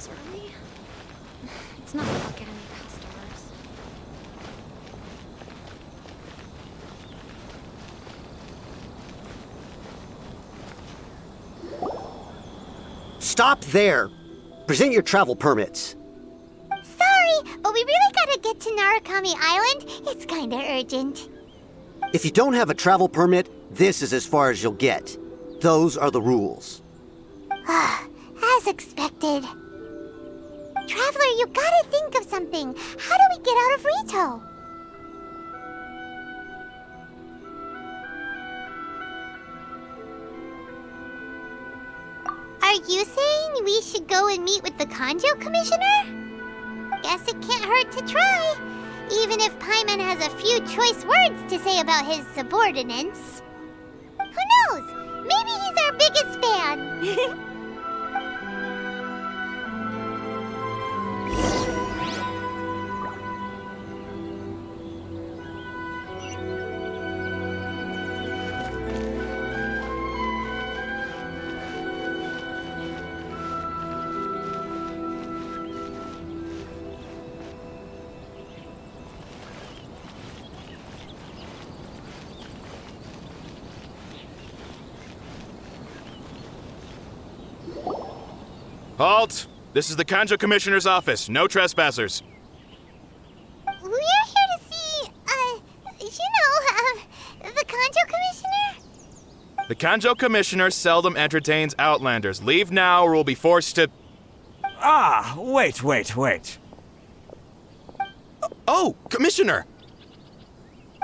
this early. It's not like I'll get any customers. Stop there! Present your travel permits. Sorry, but we really gotta get to Narukami Island. It's kinda urgent. If you don't have a travel permit, this is as far as you'll get. Those are the rules. As expected. Traveler, you gotta think of something. How do we get out of Rito? Are you saying we should go and meet with the Kanjo Commissioner? Guess it can't hurt to try. Even if Paimon has a few choice words to say about his subordinates. Who knows? Maybe he's our biggest fan. Halt! This is the Kanjo Commissioner's office. No trespassers. We're here to see, the Kanjo Commissioner? The Kanjo Commissioner seldom entertains Outlanders. Leave now or we'll be forced to... Ah, wait. Oh, Commissioner!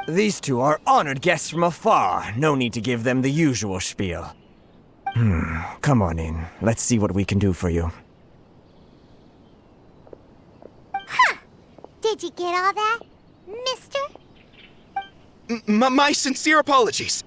These two are honored guests from afar. No need to give them the usual spiel. Come on in. Let's see what we can do for you. Huh! Did you get all that, mister? My sincere apologies.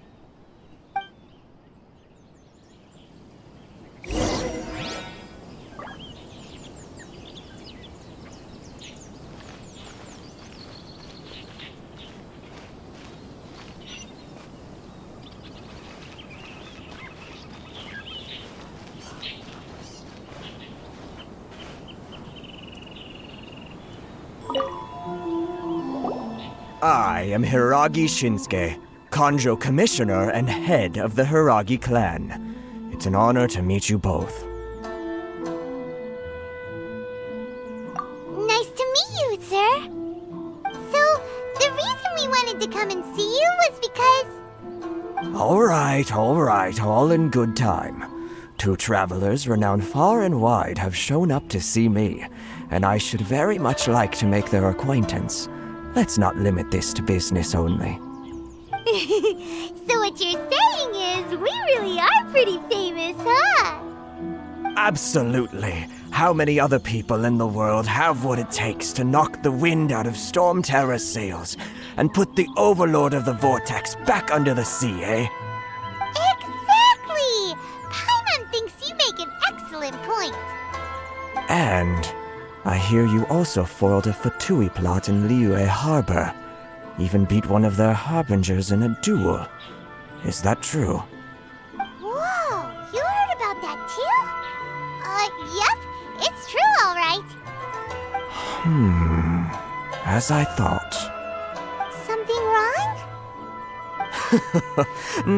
I am Hiragi Shinsuke, Kanjo Commissioner and head of the Hiragi clan. It's an honor to meet you both. Nice to meet you, sir. So, the reason we wanted to come and see you was because... All right, all in good time. Two travelers renowned far and wide have shown up to see me, and I should very much like to make their acquaintance. Let's not limit this to business only. So what you're saying is, we really are pretty famous, huh? Absolutely. How many other people in the world have what it takes to knock the wind out of Storm Terror's sails and put the Overlord of the Vortex back under the sea, eh? Exactly! Paimon thinks you make an excellent point. And I hear you also foiled a Fatui plot in Liyue Harbor. Even beat one of their harbingers in a duel. Is that true? Whoa, you heard about that too? Yep, it's true, all right. As I thought. Something wrong?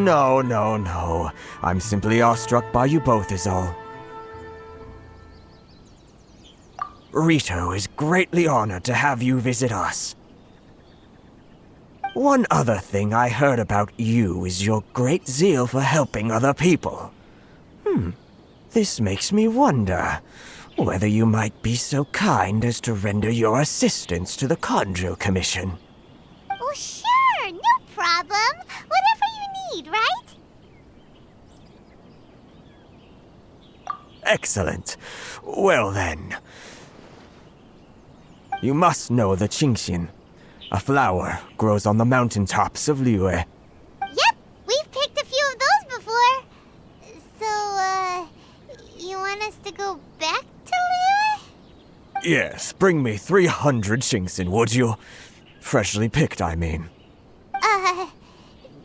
No. I'm simply awestruck by you both is all. Rito is greatly honored to have you visit us. One other thing I heard about you is your great zeal for helping other people. This makes me wonder whether you might be so kind as to render your assistance to the Kanjo Commission. Oh, sure, no problem. Whatever you need, right? Excellent. Well then. You must know the Genshin. A flower grows on the mountaintops of Liyue. Yep, we've picked a few of those before. So, you want us to go back to Liyue? Yes, bring me 300 Genshin, would you? Freshly picked, I mean.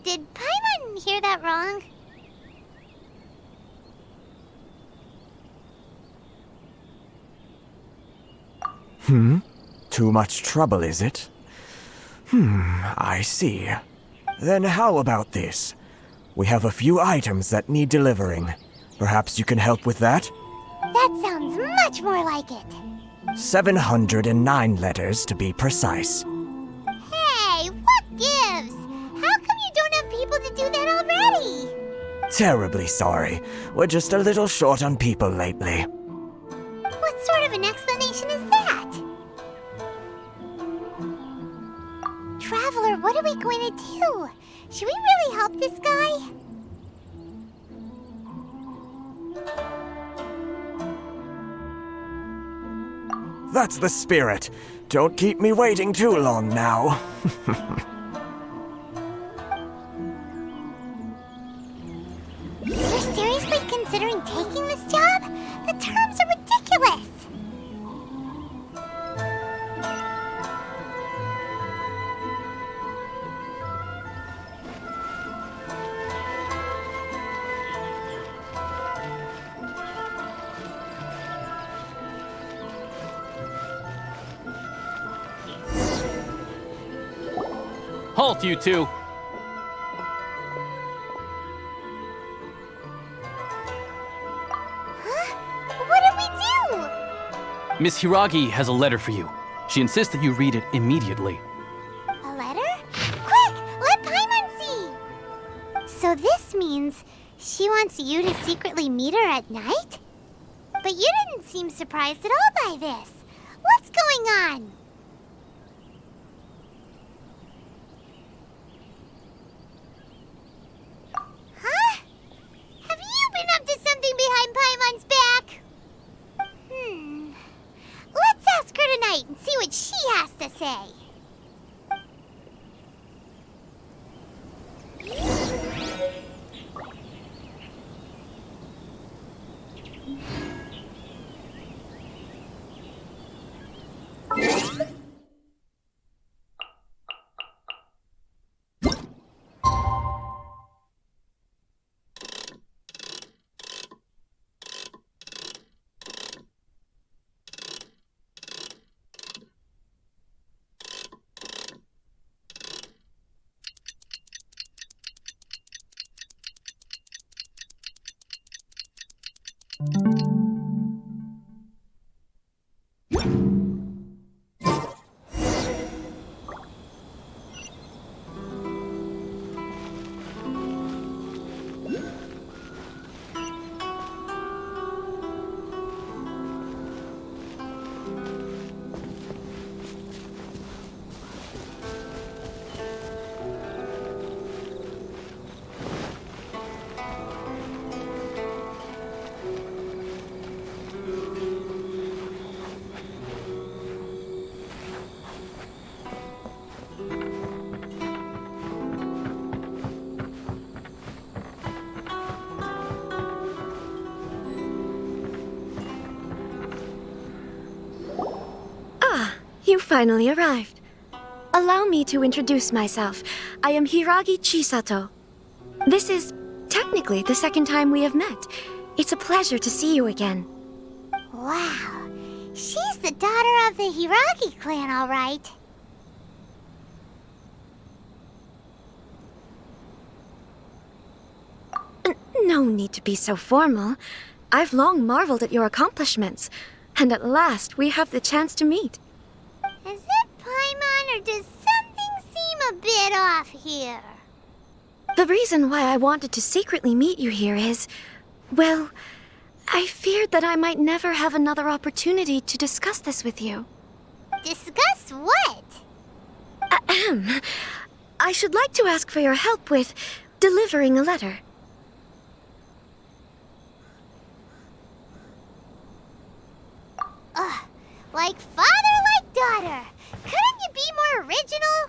Did Paimon hear that wrong? Too much trouble, is it? I see. Then how about this? We have a few items that need delivering. Perhaps you can help with that? That sounds much more like it. 709 letters to be precise. Hey, what gives? How come you don't have people to do that already? Terribly sorry. We're just a little short on people lately. What sort of an explanation is that? Traveler, what are we going to do? Should we really help this guy? That's the spirit. Don't keep me waiting too long now. You're seriously considering taking this job? The terms are ridiculous. Halt, you two! What did we do? Miss Hiragi has a letter for you. She insists that you read it immediately. A letter? Quick, let Paimon see. So this means she wants you to secretly meet her at night? But you didn't seem surprised at all by this. What's going on? Huh? Have you been up to something behind Paimon's back? Let's ask her tonight and see what she has to say. You finally arrived. Allow me to introduce myself. I am Hiragi Chisato. This is technically the second time we have met. It's a pleasure to see you again. Wow, she's the daughter of the Hiragi clan, all right. No need to be so formal. I've long marveled at your accomplishments, and at last we have the chance to meet. Is it Paimon, or does something seem a bit off here? The reason why I wanted to secretly meet you here is, well, I feared that I might never have another opportunity to discuss this with you. Discuss what? Ahem. I should like to ask for your help with delivering a letter. Like father, like daughter. Couldn't you be more original?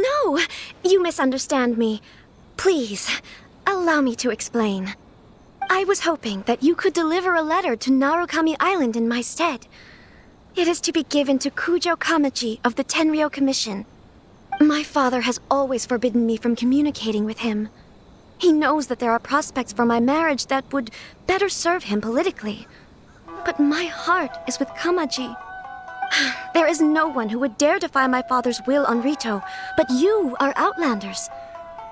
No, you misunderstand me. Please, allow me to explain. I was hoping that you could deliver a letter to Narukami Island in my stead. It is to be given to Kujo Kamachi of the Tenryou Commission. My father has always forbidden me from communicating with him. He knows that there are prospects for my marriage that would better serve him politically. But my heart is with Kamaji. There is no one who would dare defy my father's will on Rito, but you are Outlanders.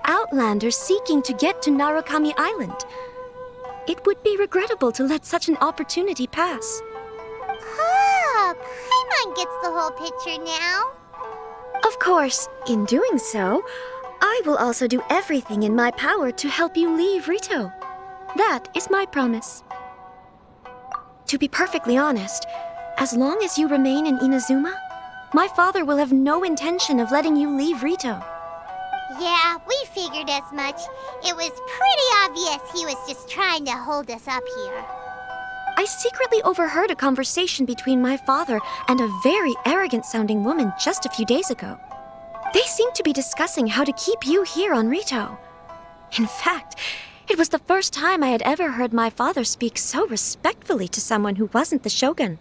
Outlanders seeking to get to Narukami Island. It would be regrettable to let such an opportunity pass. Ah, Paimon gets the whole picture now. Of course, in doing so, I will also do everything in my power to help you leave Rito. That is my promise. To be perfectly honest, as long as you remain in Inazuma, my father will have no intention of letting you leave Rito. Yeah, we figured as much. It was pretty obvious he was just trying to hold us up here. I secretly overheard a conversation between my father and a very arrogant-sounding woman just a few days ago. They seemed to be discussing how to keep you here on Rito. In fact, it was the first time I had ever heard my father speak so respectfully to someone who wasn't the shogun.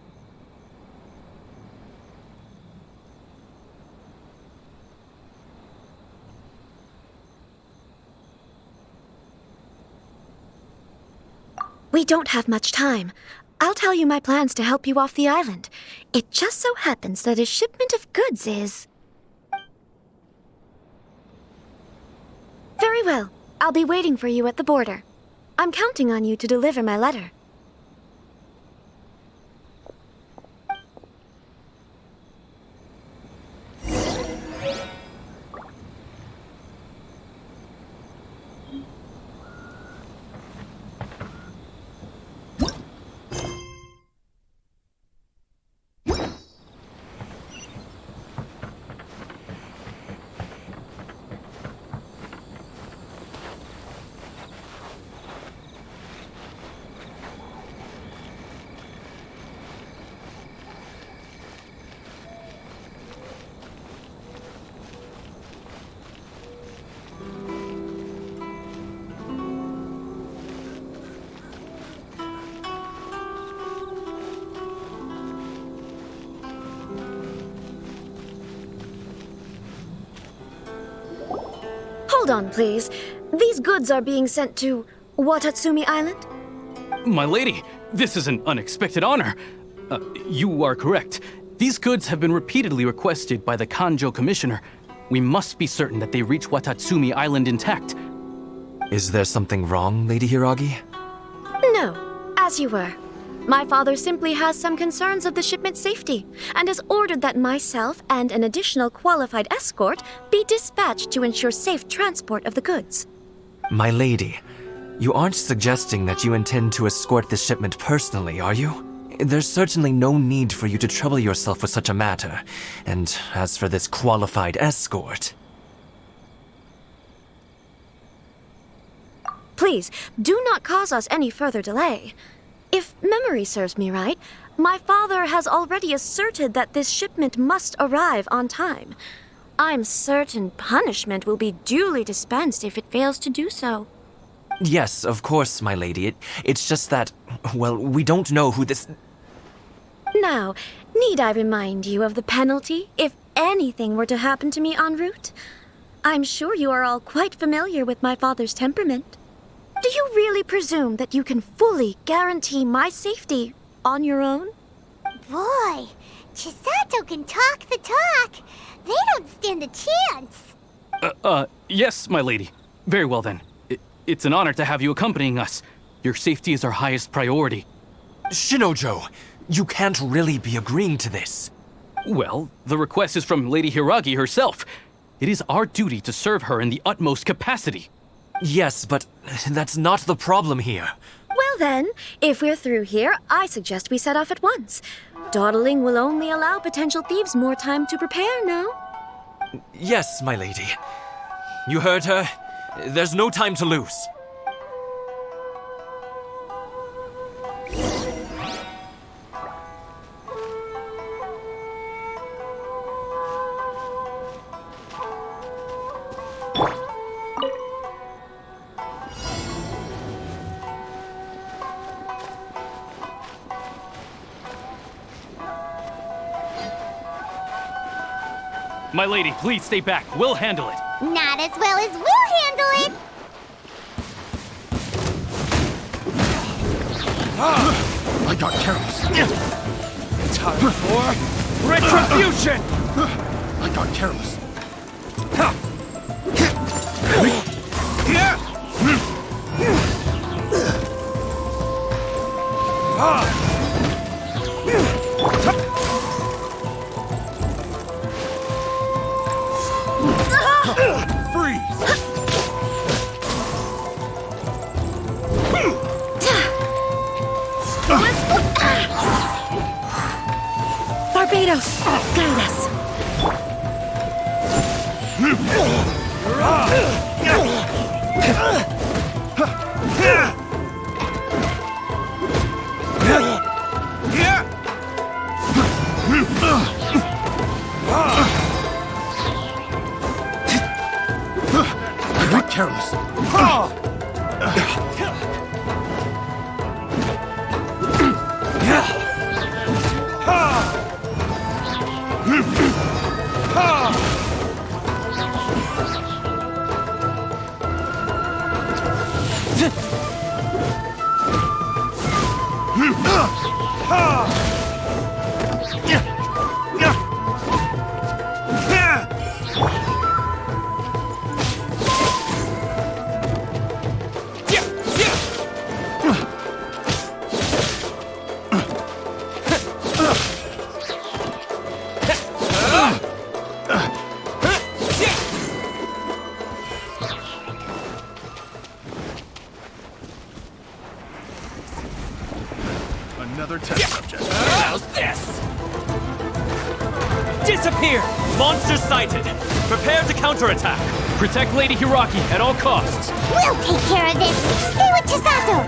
We don't have much time. I'll tell you my plans to help you off the island. It just so happens that a shipment of goods is... Very well. I'll be waiting for you at the border. I'm counting on you to deliver my letter. Hold on, please. These goods are being sent to Watatsumi Island? My lady, this is an unexpected honor. You are correct. These goods have been repeatedly requested by the Kanjo Commissioner. We must be certain that they reach Watatsumi Island intact. Is there something wrong, Lady Hiragi? No, as you were. My father simply has some concerns of the shipment's safety, and has ordered that myself and an additional qualified escort be dispatched to ensure safe transport of the goods. My lady, you aren't suggesting that you intend to escort this shipment personally, are you? There's certainly no need for you to trouble yourself with such a matter. And as for this qualified escort... Please, do not cause us any further delay. If memory serves me right, my father has already asserted that this shipment must arrive on time. I'm certain punishment will be duly dispensed if it fails to do so. Yes, of course, my lady. It's just that, well, we don't know who this... Now, need I remind you of the penalty if anything were to happen to me en route? I'm sure you are all quite familiar with my father's temperament. Do you really presume that you can fully guarantee my safety on your own? Boy, Chisato can talk the talk. They don't stand a chance. Yes, my lady. Very well then. It's an honor to have you accompanying us. Your safety is our highest priority. Shinojo, you can't really be agreeing to this. Well, the request is from Lady Hiragi herself. It is our duty to serve her in the utmost capacity. Yes, but that's not the problem here. Well then, if we're through here, I suggest we set off at once. Dawdling will only allow potential thieves more time to prepare, no? Yes, my lady. You heard her. There's no time to lose. My lady, please stay back. We'll handle it. Not as well as we'll handle it. I got careless. Time for Retribution! I got careless. Barbados, guide us. I got careless. Another test subject. How's this? Disappear! Monsters sighted! Prepare to counterattack! Protect Lady Hiraki at all costs. We'll take care of this! Stay with Chisato!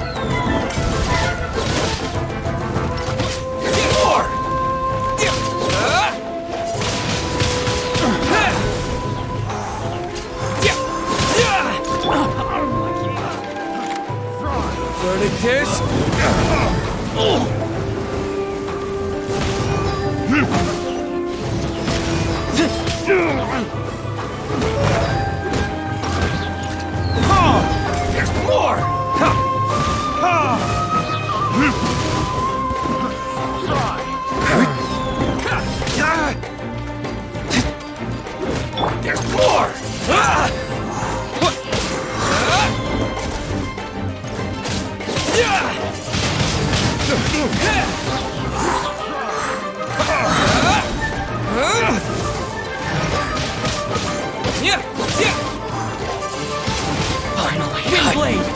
Verdict is... There's more! There's more! Finally! Windblade!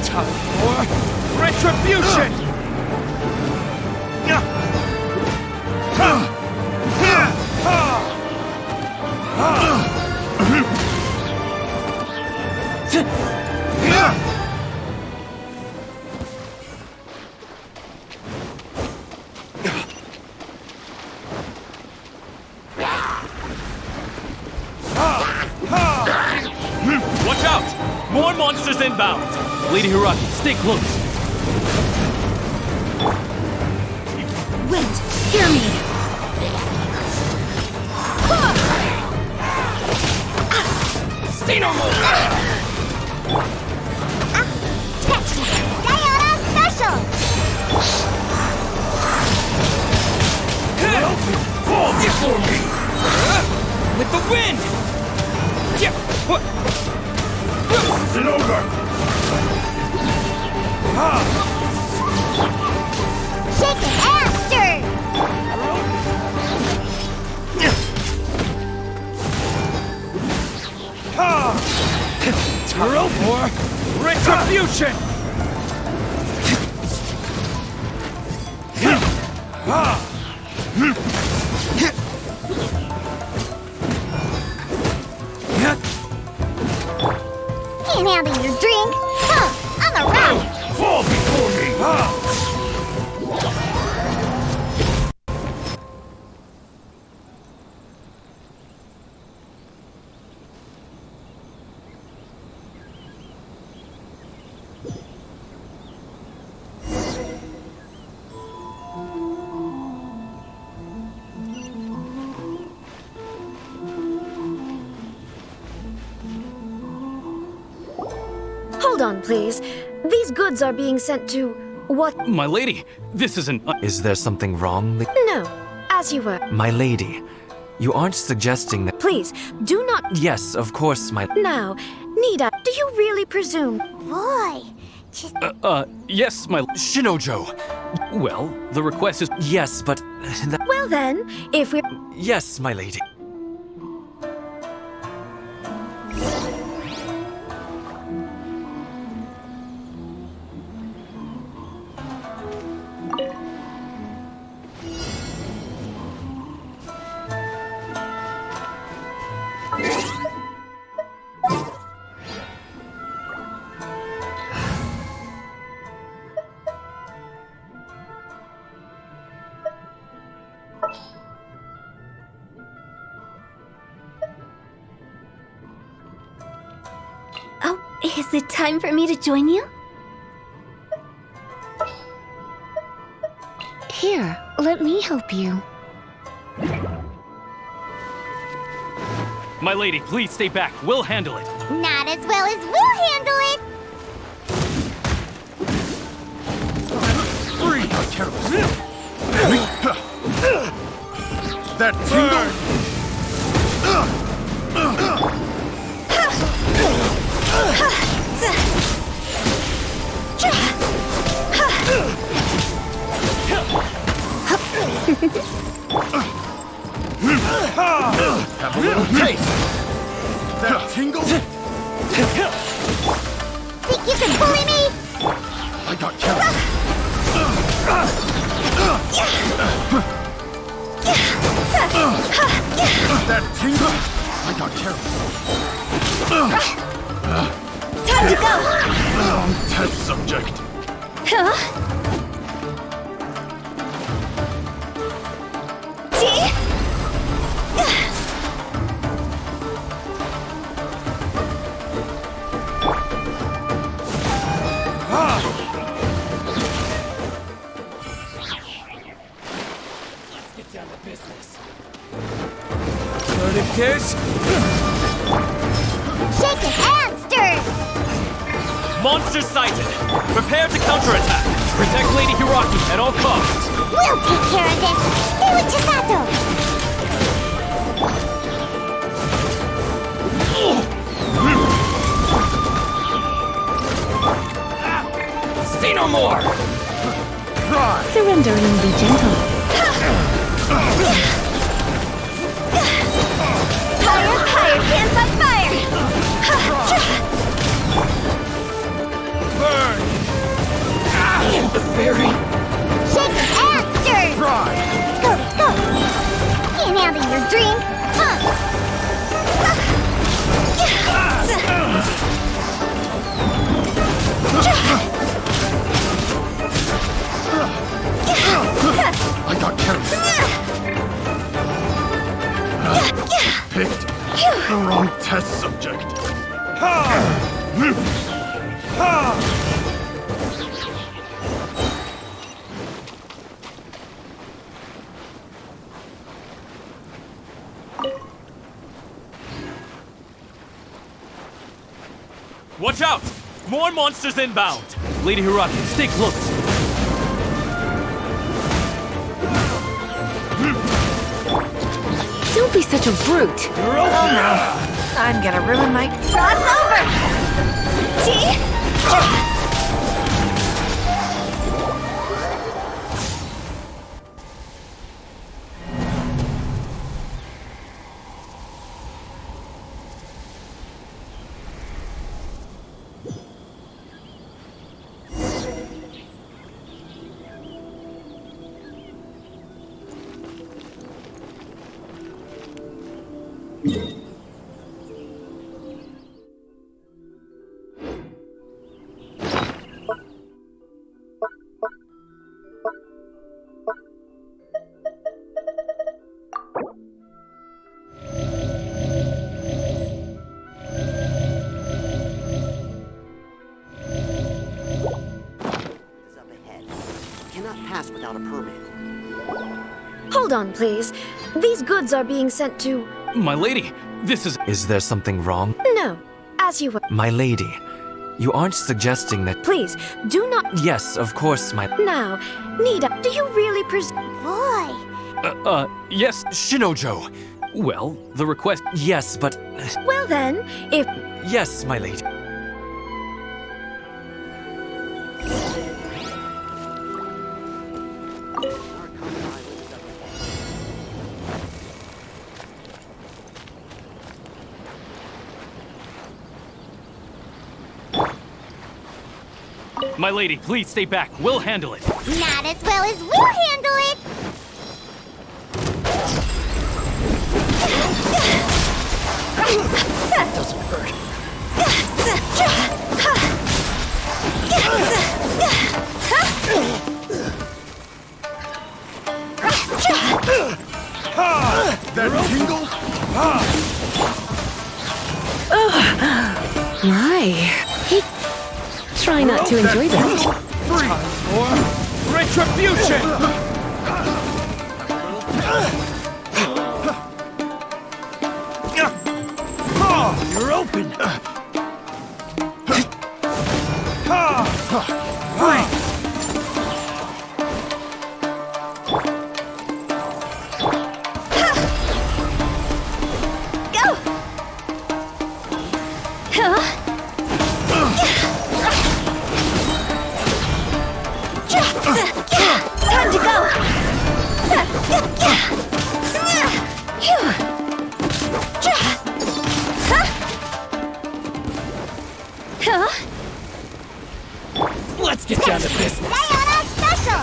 Time for retribution! Watch out! More monsters inbound! Lady Hiraki, stay close. Wait, hear me. Say no more! Diana Special! Fall before me! With the wind! Yeah! What? Is it over? Shake it, Aster! Turtle for retribution! Can't handle your drink? Huh, I'm a rock! Fall before me! Hold on, please. These goods are being sent to what? My lady, this is an. Is there something wrong? No, as you were. My lady, you aren't suggesting that. Please, do not. Yes, of course, my. Now, Nida, do you really presume? Boy, just Yes, my. Shinojo! Well, the request is. Yes, but. Well then, if we're. Yes, my lady. Oh, is it time for me to join you? Here, let me help you. My lady, please stay back. We'll handle it. Not as well as we'll handle it! Free! That tingle! Have a little taste! That tingle! Think you can bully me? I got careless! That tingle! I got careless! Time to go! Wrong test subject! Huh? See? Verdict is... Shaken and stirred! Monster sighted. Prepare to counterattack. Protect Lady Hiraki at all costs. We'll take care of this! Stay with Chisato! Say no more! Surrender and be gentle. Fire, pants on fire! Burn! The fairy! Shaken and stirred! Try! Let's go! Can't handle your drink! Huh. I got careless! Picked the wrong test subject! Watch out! More monsters inbound! Lady Hiraki, stay close. Don't be such a brute. Oh no. I'm gonna ruin my. Cross over! See? Pass without a permit. Hold on, please. These goods are being sent to. My lady, this is. Is there something wrong? No, as you were. My lady, You aren't suggesting that... Please, do not. Yes, of course, my... Now, Nida, do you really Boy, Yes. Shinojo! Well, the request. Yes, but... Well then, if. Yes, my lady. My lady, please stay back. We'll handle it. not as well as we'll handle it. That tingle? My. Try not to enjoy this. Retribution! You're open! Go! Huh? Time to go! Let's get down to business. Diana Special!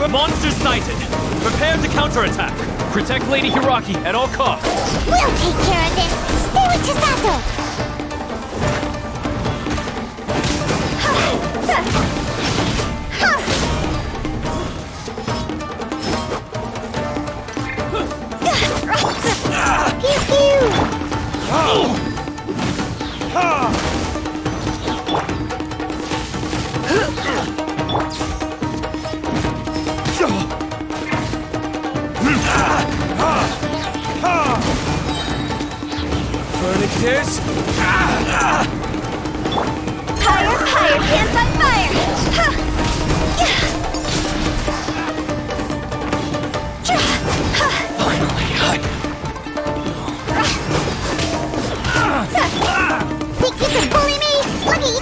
Monsters sighted! Prepare to counterattack! Protect Lady Hiraki at all costs! We'll take care of this. Stay with Chisato. Pew pew! Furnicators? Higher, higher, hands on fire! Think you can bully me? Looky!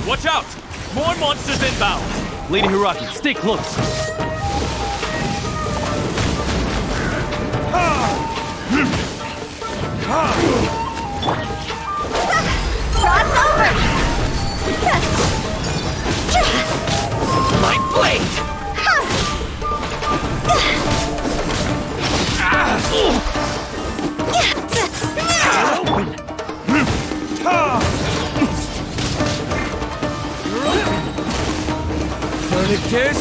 Watch out! More monsters inbound! Lady Hiraki, stay close. Cross over! My blade! Furnicators?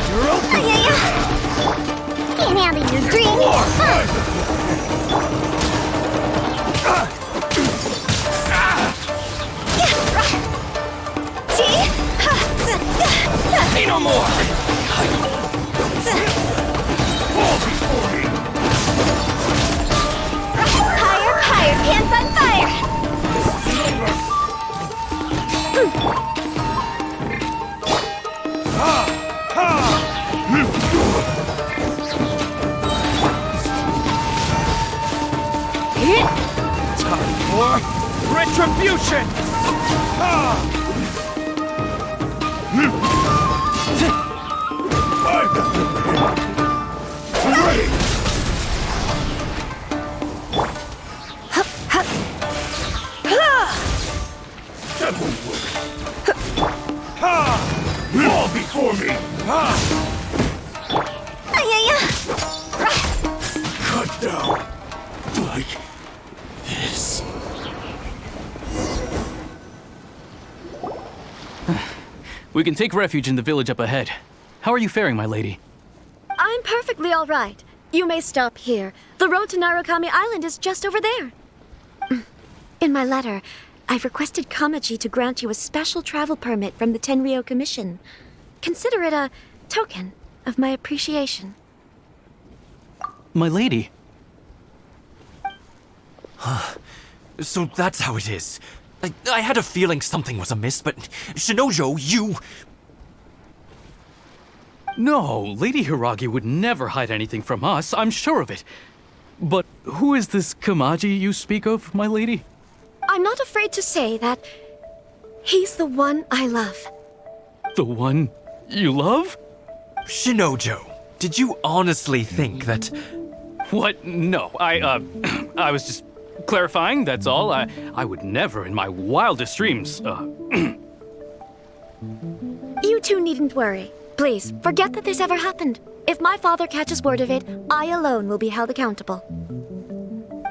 You're open! Can't handle your dream. Say no more! Higher, higher, hands on fire! Time for retribution! like this. We can take refuge in the village up ahead. How are you faring, my lady? I'm perfectly all right. You may stop here. The road to Narukami Island is just over there. In my letter, I've requested Kamaji to grant you a special travel permit from the Tenryou Commission. Consider it a token of my appreciation. My lady. So that's how it is. I had a feeling something was amiss, but Shinojo, you... No, Lady Hiragi would never hide anything from us, I'm sure of it. But who is this Kamaji you speak of, my lady? I'm not afraid to say that he's the one I love. The one you love? Shinojo, did you honestly think that... What? No, I was just clarifying, that's all. I would never in my wildest dreams, You two needn't worry. Please, forget that this ever happened. If my father catches word of it, I alone will be held accountable.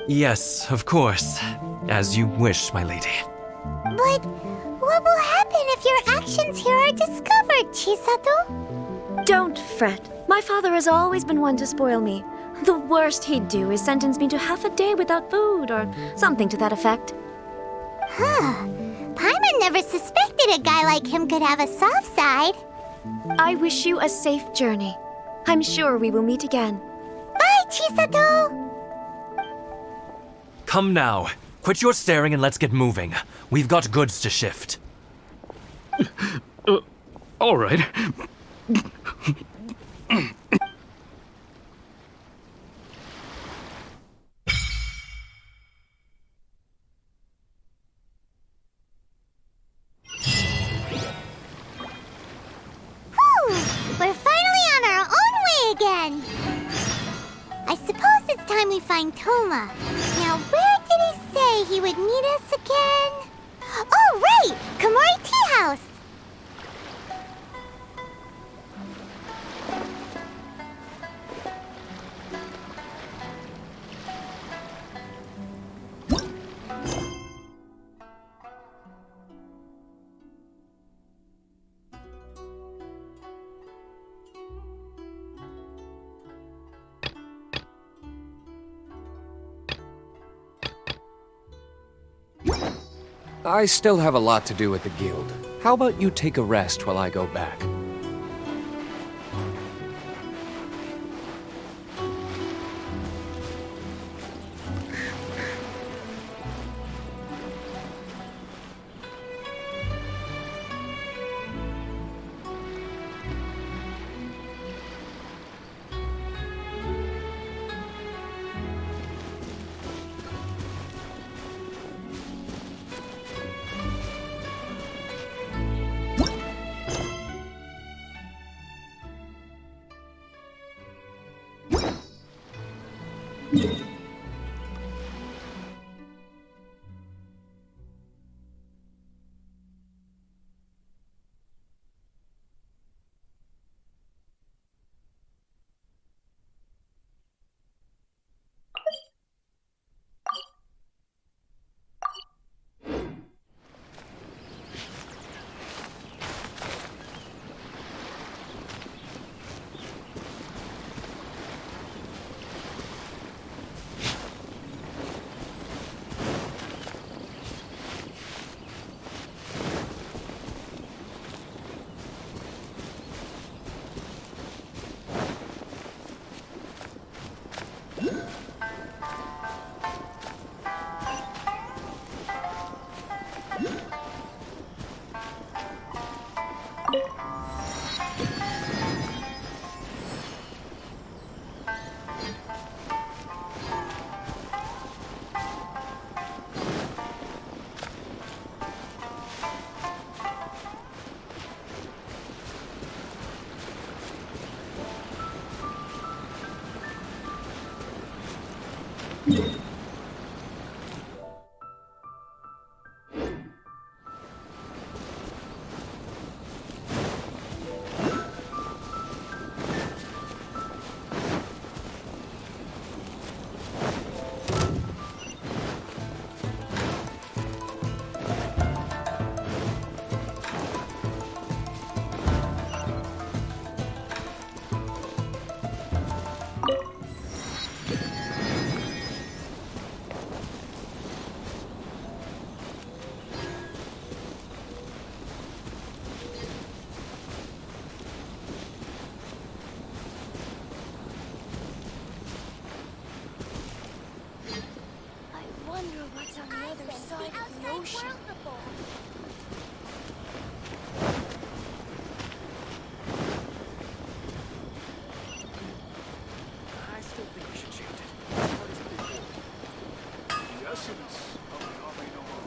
Yes, of course. As you wish, my lady. But what will happen if your actions here are discovered, Chisato? Don't fret. My father has always been one to spoil me. The worst he'd do is sentence me to half a day without food or something to that effect. Huh. Paimon never suspected a guy like him could have a soft side. I wish you a safe journey. I'm sure we will meet again. Bye, Chisato! Come now. Quit your staring and let's get moving. We've got goods to shift. all right. We're finally on our own way again! I suppose it's time we find Toma. Now, where did he say he would meet us again? Oh, right! Komori Tea House! I still have a lot to do at the guild. How about you take a rest while I go back? wonder what's on the other side of the ocean. I still think we should change it. What is it before? The essence of the army no more.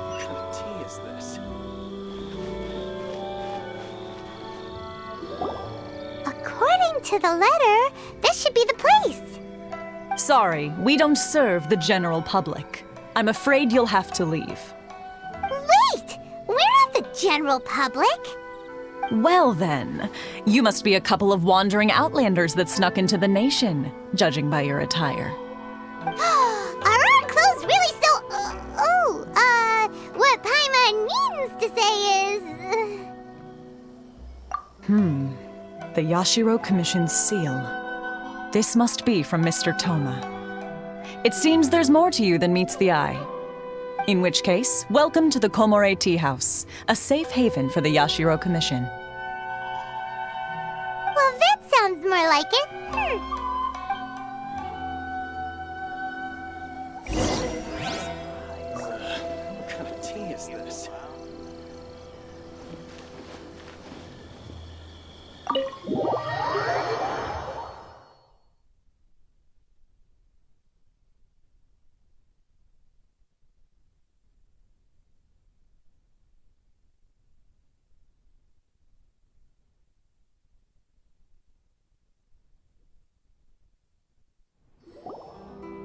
What kind of tea is this? According to the letter, this should be the place. Sorry, we don't serve the general public. I'm afraid you'll have to leave. Wait! We're not the general public. Well then, you must be a couple of wandering outlanders that snuck into the nation, judging by your attire. Are our clothes really so... what Paimon means to say is... The Yashiro Commission's seal. This must be from Mr. Toma. It seems there's more to you than meets the eye. In which case, welcome to the Komore Tea House, a safe haven for the Yashiro Commission. Well, that sounds more like it. What kind of tea is this?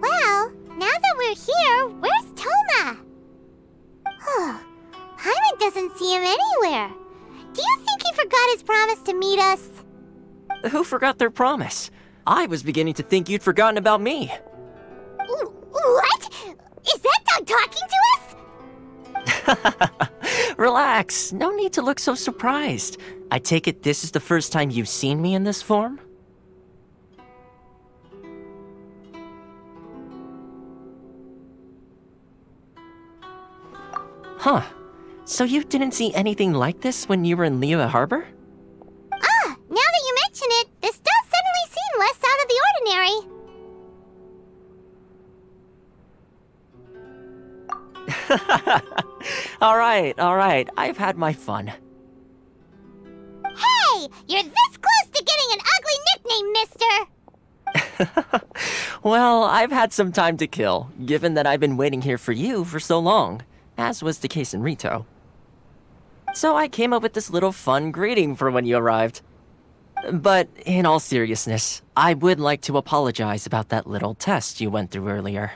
Well, now that we're here, where's Toma? Paimon doesn't see him anywhere. Do you think he forgot his promise to meet us? Who forgot their promise? I was beginning to think you'd forgotten about me. What? Is that dog talking to us? Relax, no need to look so surprised. I take it this is the first time you've seen me in this form? Huh. So you didn't see anything like this when you were in Liyue Harbor? Now that you mention it, this does suddenly seem less out of the ordinary. All right, I've had my fun. Hey, you're this close to getting an ugly nickname, mister! Well, I've had some time to kill, given that I've been waiting here for you for so long, as was the case in Rito. So I came up with this little fun greeting for when you arrived. But in all seriousness, I would like to apologize about that little test you went through earlier.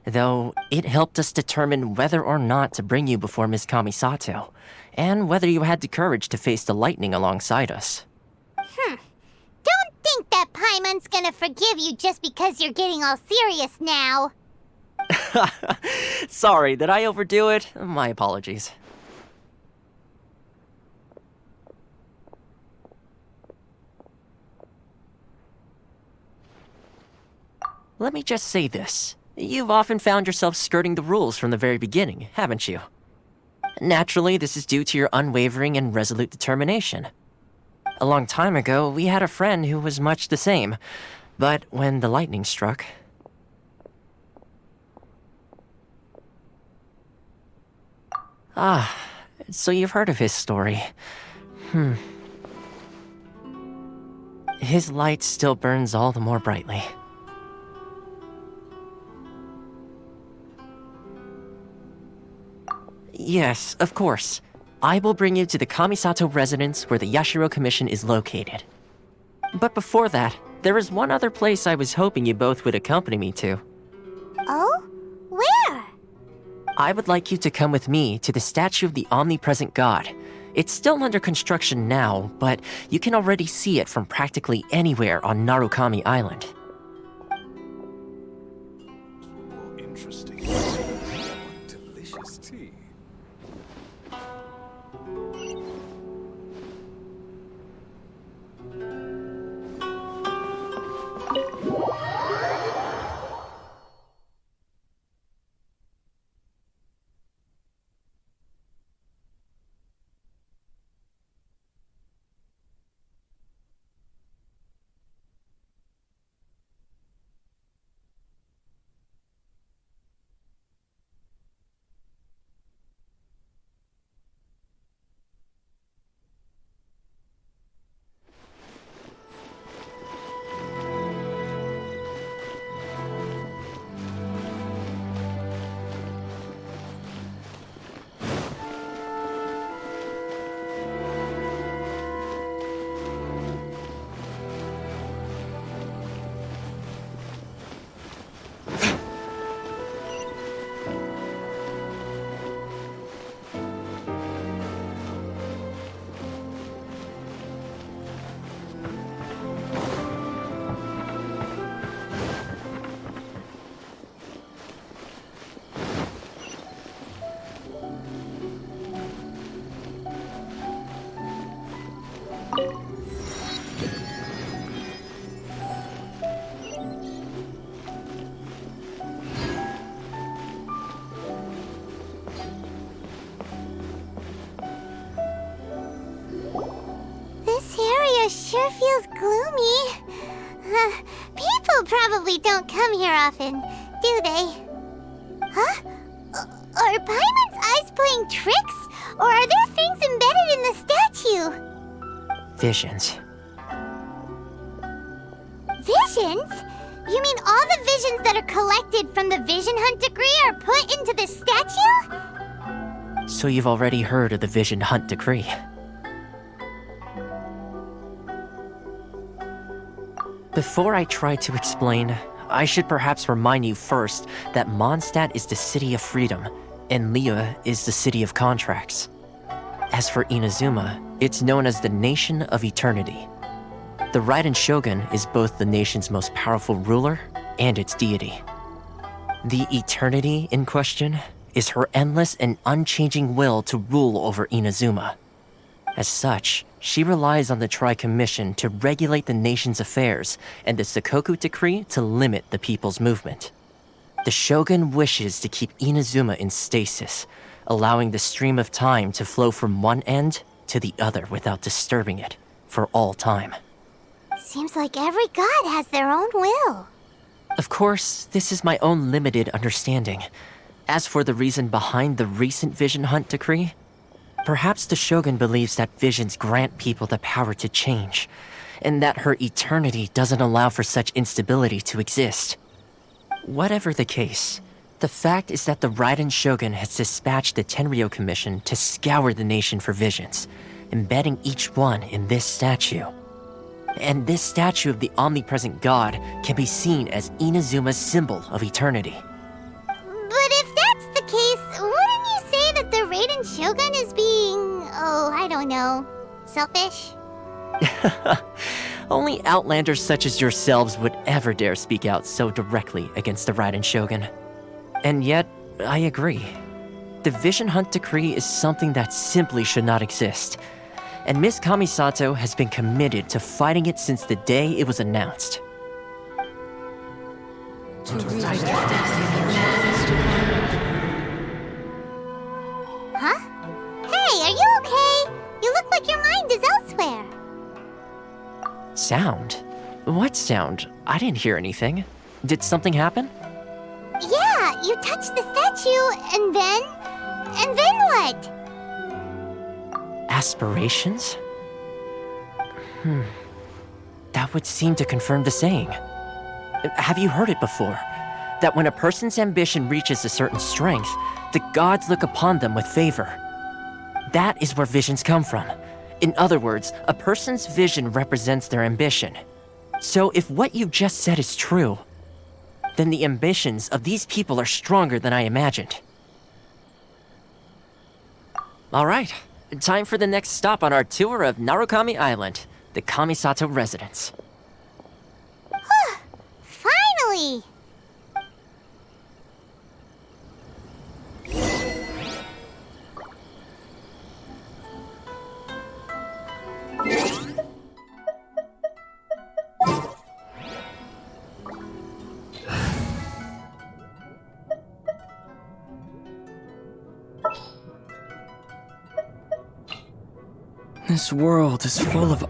Though it helped us determine whether or not to bring you before Ms. Kamisato, and whether you had the courage to face the lightning alongside us. Don't think that Paimon's gonna forgive you just because you're getting all serious now. Sorry, did I overdo it? My apologies. Let me just say this. You've often found yourself skirting the rules from the very beginning, haven't you? Naturally, this is due to your unwavering and resolute determination. A long time ago, we had a friend who was much the same, but when the lightning struck... Ah, so you've heard of his story. His light still burns all the more brightly. Yes, of course. I will bring you to the Kamisato residence where the Yashiro Commission is located. But before that, there is one other place I was hoping you both would accompany me to. Oh? Where? I would like you to come with me to the statue of the omnipresent god. It's still under construction now, but you can already see it from practically anywhere on Narukami Island. interesting. Delicious tea. Sure feels gloomy. People probably don't come here often, do they? Huh? Are Paimon's eyes playing tricks? Or are there things embedded in the statue? Visions. Visions? You mean all the visions that are collected from the Vision Hunt decree are put into this statue? So you've already heard of the Vision Hunt decree. Before I try to explain, I should perhaps remind you first that Mondstadt is the city of freedom, and Liyue is the city of contracts. As for Inazuma, it's known as the Nation of Eternity. The Raiden Shogun is both the nation's most powerful ruler and its deity. The Eternity in question is her endless and unchanging will to rule over Inazuma. As such, she relies on the Tri-Commission to regulate the nation's affairs and the Sakoku Decree to limit the people's movement. The Shogun wishes to keep Inazuma in stasis, allowing the stream of time to flow from one end to the other without disturbing it for all time. Seems like every god has their own will. Of course, this is my own limited understanding. As for the reason behind the recent Vision Hunt decree, perhaps the Shogun believes that visions grant people the power to change, and that her eternity doesn't allow for such instability to exist. Whatever the case, the fact is that the Raiden Shogun has dispatched the Tenryou Commission to scour the nation for visions, embedding each one in this statue. And this statue of the omnipresent god can be seen as Inazuma's symbol of eternity. But if that's the case, wouldn't you say that the Raiden Shogun is being, I don't know, selfish? Only outlanders such as yourselves would ever dare speak out so directly against the Raiden Shogun. And yet, I agree. The Vision Hunt decree is something that simply should not exist. And Miss Kamisato has been committed to fighting it since the day it was announced. Huh? Hey, are you okay? You look like your mind is elsewhere. Sound? What sound? I didn't hear anything. Did something happen? Yeah, you touched the statue, and then what? Aspirations? That would seem to confirm the saying. Have you heard it before? That when a person's ambition reaches a certain strength, the gods look upon them with favor. That is where visions come from. In other words, a person's vision represents their ambition. So if what you just said is true, then the ambitions of these people are stronger than I imagined. All right, time for the next stop on our tour of Narukami Island, the Kamisato residence. Finally! This world is full of...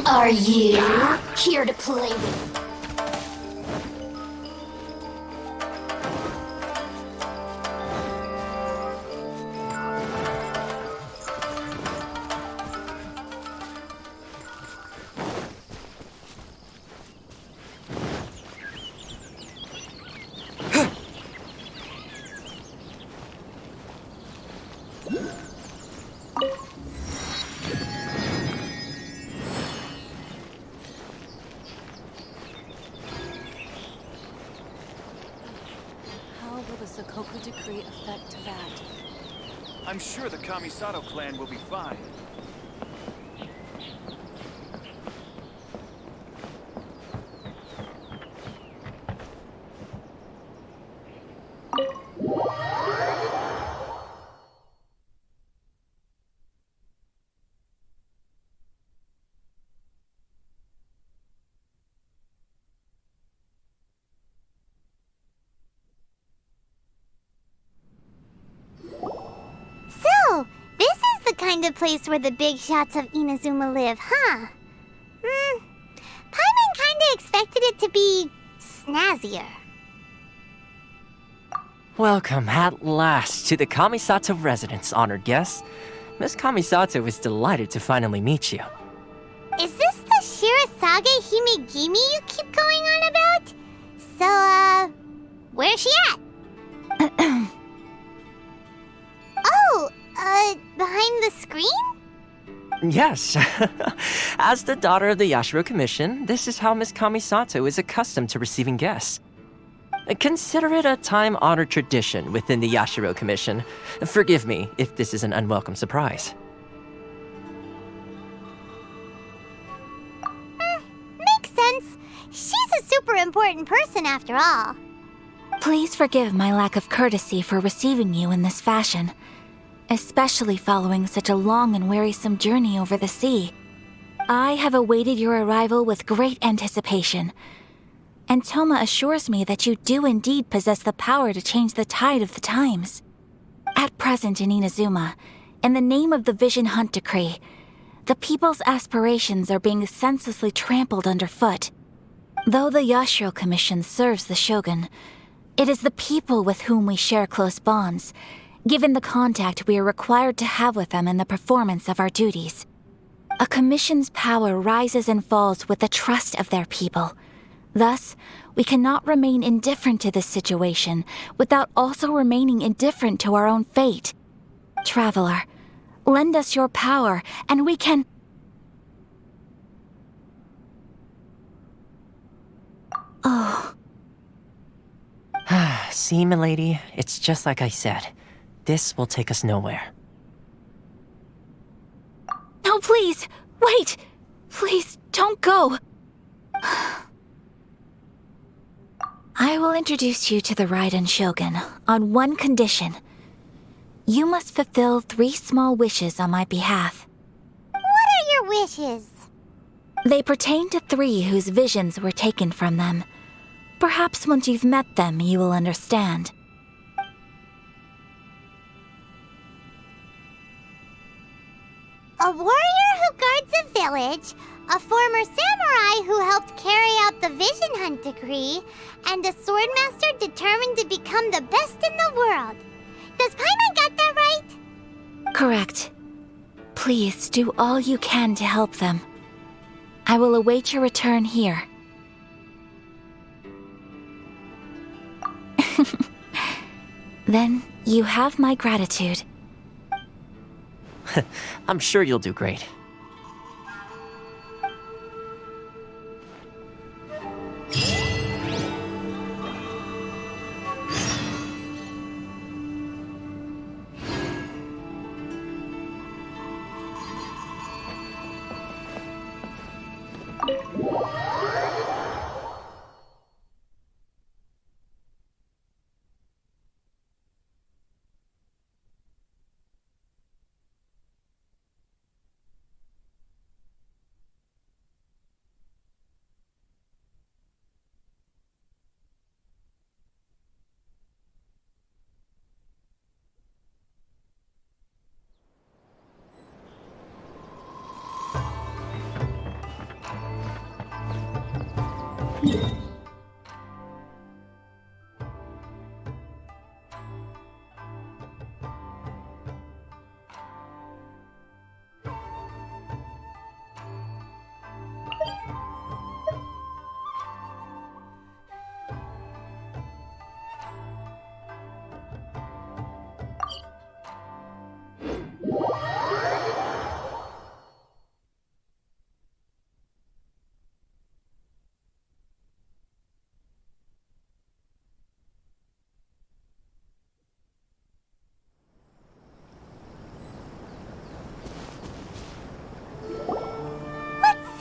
Are you here to play with? Sakoku decree affect that? I'm sure the Kamisato clan will be fine. Kind of place where the big shots of Inazuma live, huh? Paimon kinda expected it to be snazzier. Welcome at last to the Kamisato residence, honored guests. Miss Kamisato is delighted to finally meet you. Is this the Shirasage Himegimi you keep going on about? So, where's she at? Behind the screen? Yes. As the daughter of the Yashiro Commission, this is how Miss Kamisato is accustomed to receiving guests. Consider it a time-honored tradition within the Yashiro Commission. Forgive me if this is an unwelcome surprise. Makes sense. She's a super important person after all. Please forgive my lack of courtesy for receiving you in this fashion. especially following such a long and wearisome journey over the sea. I have awaited your arrival with great anticipation, and Toma assures me that you do indeed possess the power to change the tide of the times. At present in Inazuma, in the name of the Vision Hunt Decree, the people's aspirations are being senselessly trampled underfoot. Though the Yashiro Commission serves the Shogun, it is the people with whom we share close bonds, given the contact we are required to have with them in the performance of our duties. A commission's power rises and falls with the trust of their people. Thus, we cannot remain indifferent to this situation without also remaining indifferent to our own fate. Traveler, lend us your power, and we can... Oh. See, milady, it's just like I said. This will take us nowhere. No, please! Wait! Please, don't go! I will introduce you to the Raiden Shogun on one condition. You must fulfill 3 small wishes on my behalf. What are your wishes? They pertain to 3 whose visions were taken from them. Perhaps once you've met them, you will understand. A warrior who guards a village, a former samurai who helped carry out the Vision Hunt Decree, and a swordmaster determined to become the best in the world. Does Paimon get that right? Correct. Please do all you can to help them. I will await your return here. Then you have my gratitude. I'm sure you'll do great.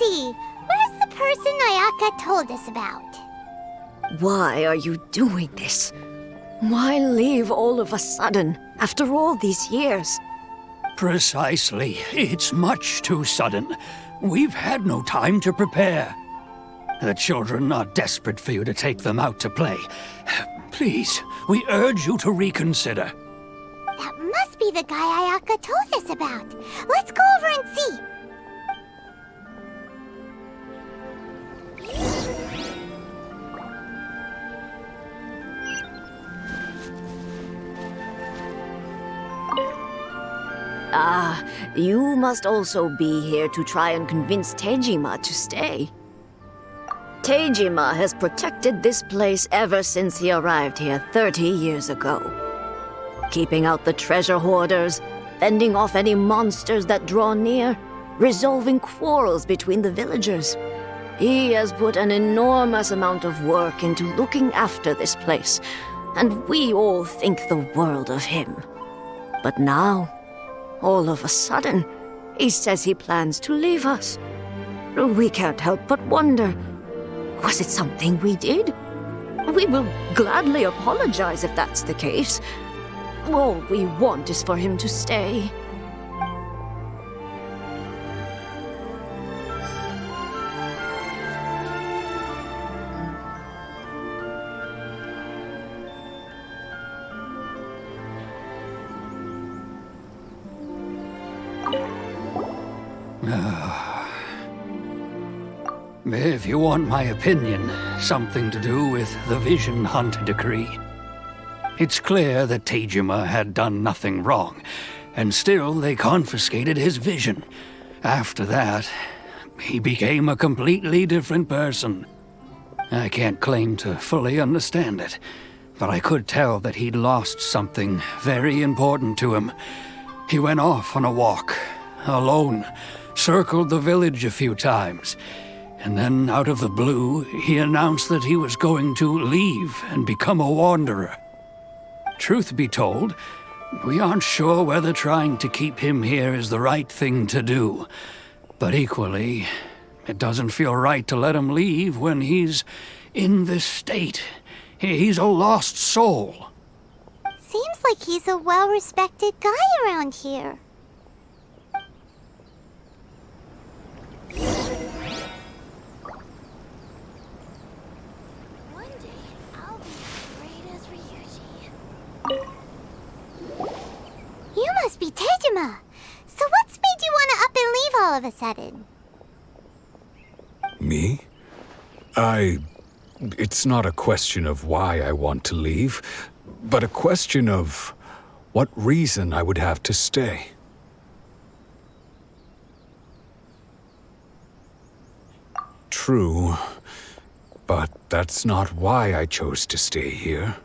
Where's the person Ayaka told us about? Why are you doing this? Why leave all of a sudden, after all these years? Precisely. It's much too sudden. We've had no time to prepare. The children are desperate for you to take them out to play. Please, we urge you to reconsider. That must be the guy Ayaka told us about. Let's go over and see. Ah, you must also be here to try and convince Tejima to stay. Tejima has protected this place ever since he arrived here 30 years ago. Keeping out the treasure hoarders, fending off any monsters that draw near, resolving quarrels between the villagers. He has put an enormous amount of work into looking after this place, and we all think the world of him. But now, all of a sudden, he says he plans to leave us. We can't help but wonder, was it something we did? We will gladly apologize if that's the case. All we want is for him to stay. If you want my opinion, something to do with the Vision Hunt decree. It's clear that Tejima had done nothing wrong, and still they confiscated his vision. After that, he became a completely different person. I can't claim to fully understand it, but I could tell that he'd lost something very important to him. He went off on a walk, alone, circled the village a few times, and then out of the blue, he announced that he was going to leave and become a wanderer. Truth be told, we aren't sure whether trying to keep him here is the right thing to do. But equally, it doesn't feel right to let him leave when he's in this state. He's a lost soul. Seems like he's a well-respected guy around here. One day, I'll be as great as Ryuji. You must be Tejima. So what's made you want to up and leave all of a sudden? Me? It's not a question of why I want to leave, but a question of what reason I would have to stay. True, but that's not why I chose to stay here.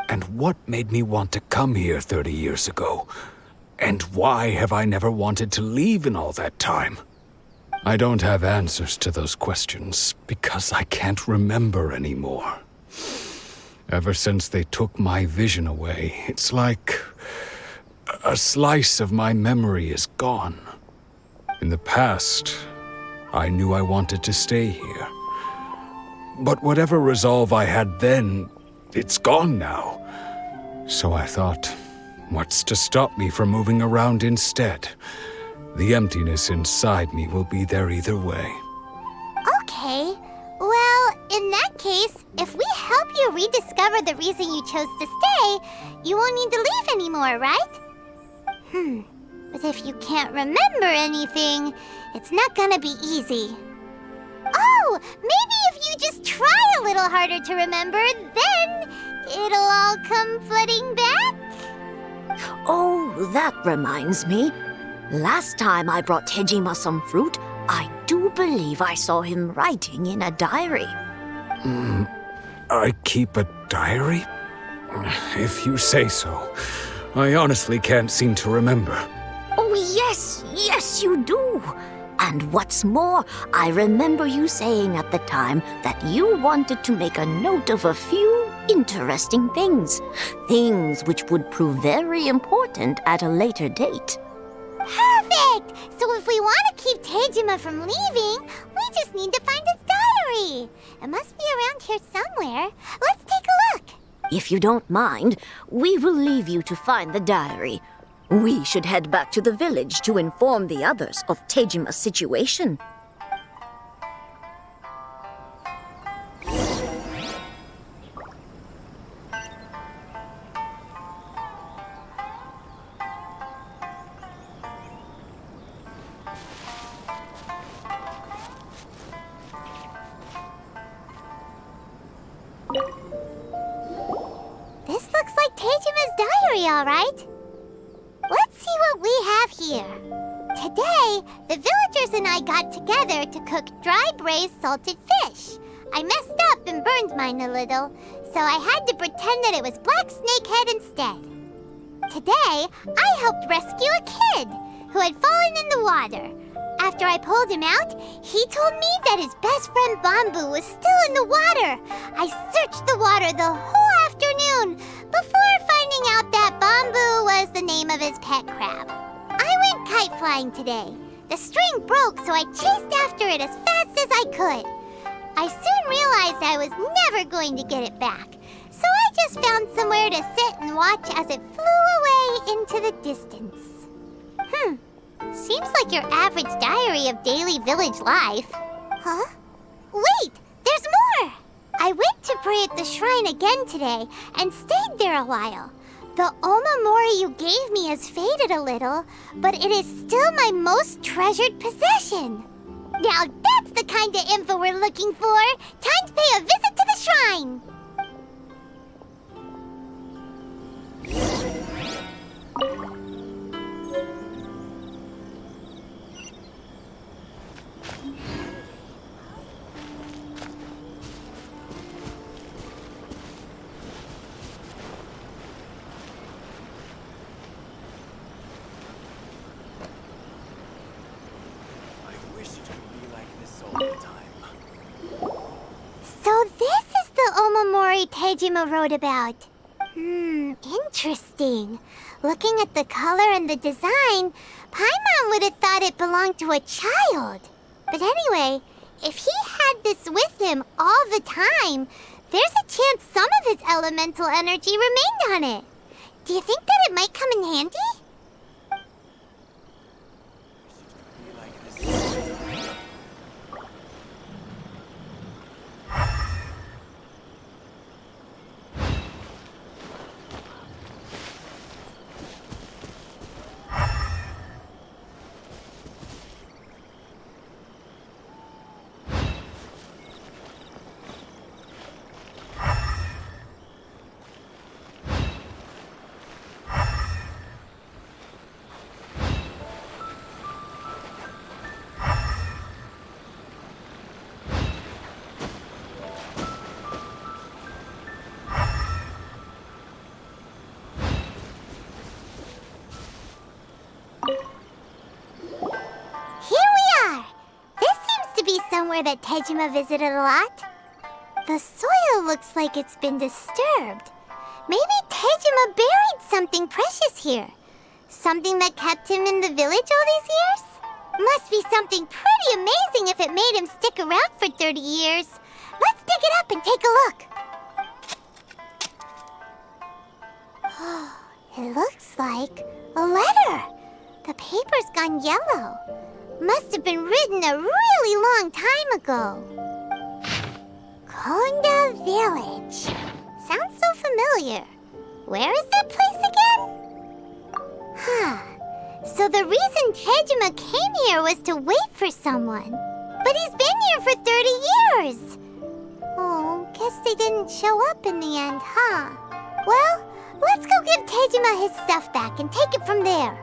And what made me want to come here 30 years ago? And why have I never wanted to leave in all that time? I don't have answers to those questions because I can't remember anymore. Ever since they took my vision away, it's like a slice of my memory is gone. In the past, I knew I wanted to stay here. But whatever resolve I had then, it's gone now. So I thought, what's to stop me from moving around instead? The emptiness inside me will be there either way. Okay. Well, in that case, if we help you rediscover the reason you chose to stay, you won't need to leave anymore, right? But if you can't remember anything, it's not gonna be easy. Oh, maybe if you just try a little harder to remember, then it'll all come flooding back? Oh, that reminds me. Last time I brought Tejima some fruit, I do believe I saw him writing in a diary. I keep a diary? If you say so. I honestly can't seem to remember. Oh, yes, you do. And what's more, I remember you saying at the time that you wanted to make a note of a few interesting things. Things which would prove very important at a later date. Perfect! So if we want to keep Tejima from leaving, we just need to find his diary. It must be around here somewhere. Let's take a look. If you don't mind, we will leave you to find the diary. We should head back to the village to inform the others of Tejima's situation. This looks like Tejima's diary, all right. Let's see what we have here. Today, the villagers and I got together to cook dry braised salted fish. I messed up and burned mine a little, so I had to pretend that it was black snakehead instead. Today, I helped rescue a kid who had fallen in the water. After I pulled him out, he told me that his best friend Bamboo was still in the water. I searched the water the whole afternoon before finding out that Bamboo was the name of his pet crab. I went kite flying today. The string broke, so I chased after it as fast as I could. I soon realized I was never going to get it back, So I just found somewhere to sit and watch as it flew away into the distance. Seems like your average diary of daily village life. Huh? Wait, there's more! I went to pray at the shrine again today and stayed there a while. The Omamori you gave me has faded a little, but it is still my most treasured possession. Now that's the kind of info we're looking for. Time to pay a visit to the shrine. So this is the Omamori Tejima wrote about. Interesting. Looking at the color and the design, Paimon would have thought it belonged to a child. But anyway, if he had this with him all the time, there's a chance some of his elemental energy remained on it. Do you think that it might come in handy? Somewhere that Tejima visited a lot. The soil looks like it's been disturbed. Maybe Tejima buried something precious here. Something that kept him in the village all these years? Must be something pretty amazing if it made him stick around for 30 years. Let's dig it up and take a look. It looks like a letter. The paper's gone yellow. Must have been written a really long time ago. Konda Village. Sounds so familiar. Where is that place again? So the reason Tejima came here was to wait for someone. But he's been here for 30 years. Oh, guess they didn't show up in the end, huh? Well, let's go give Tejima his stuff back and take it from there.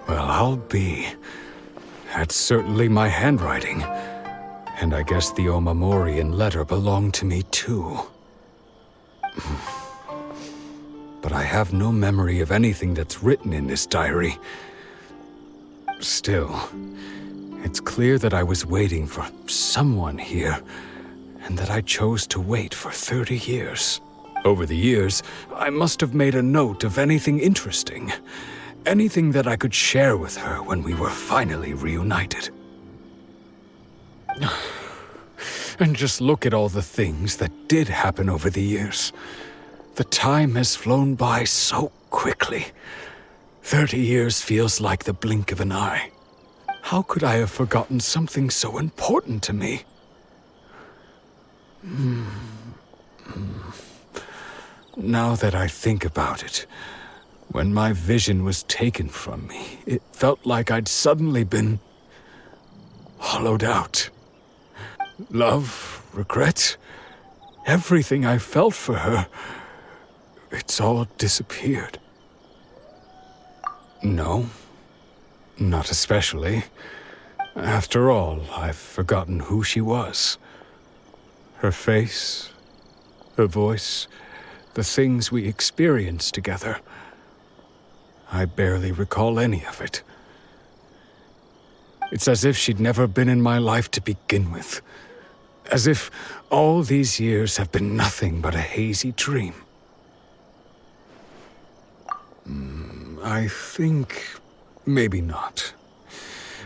Well, I'll be. That's certainly my handwriting. And I guess the Omamorian letter belonged to me too. But I have no memory of anything that's written in this diary. Still, it's clear that I was waiting for someone here, and that I chose to wait for 30 years. Over the years, I must have made a note of anything interesting. Anything that I could share with her when we were finally reunited. And just look at all the things that did happen over the years. The time has flown by so quickly. 30 years feels like the blink of an eye. How could I have forgotten something so important to me? Now that I think about it, when my vision was taken from me, it felt like I'd suddenly been hollowed out. Love, regret, everything I felt for her, it's all disappeared. No, not especially. After all, I've forgotten who she was. Her face, her voice, the things we experienced together. I barely recall any of it. It's as if she'd never been in my life to begin with. As if all these years have been nothing but a hazy dream. I think maybe not.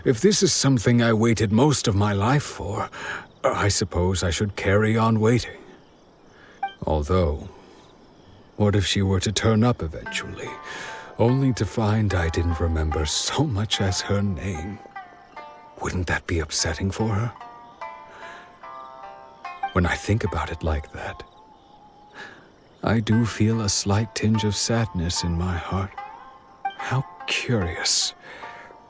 If this is something I waited most of my life for, I suppose I should carry on waiting. Although, what if she were to turn up eventually, only to find I didn't remember so much as her name? Wouldn't that be upsetting for her? When I think about it like that, I do feel a slight tinge of sadness in my heart. How curious.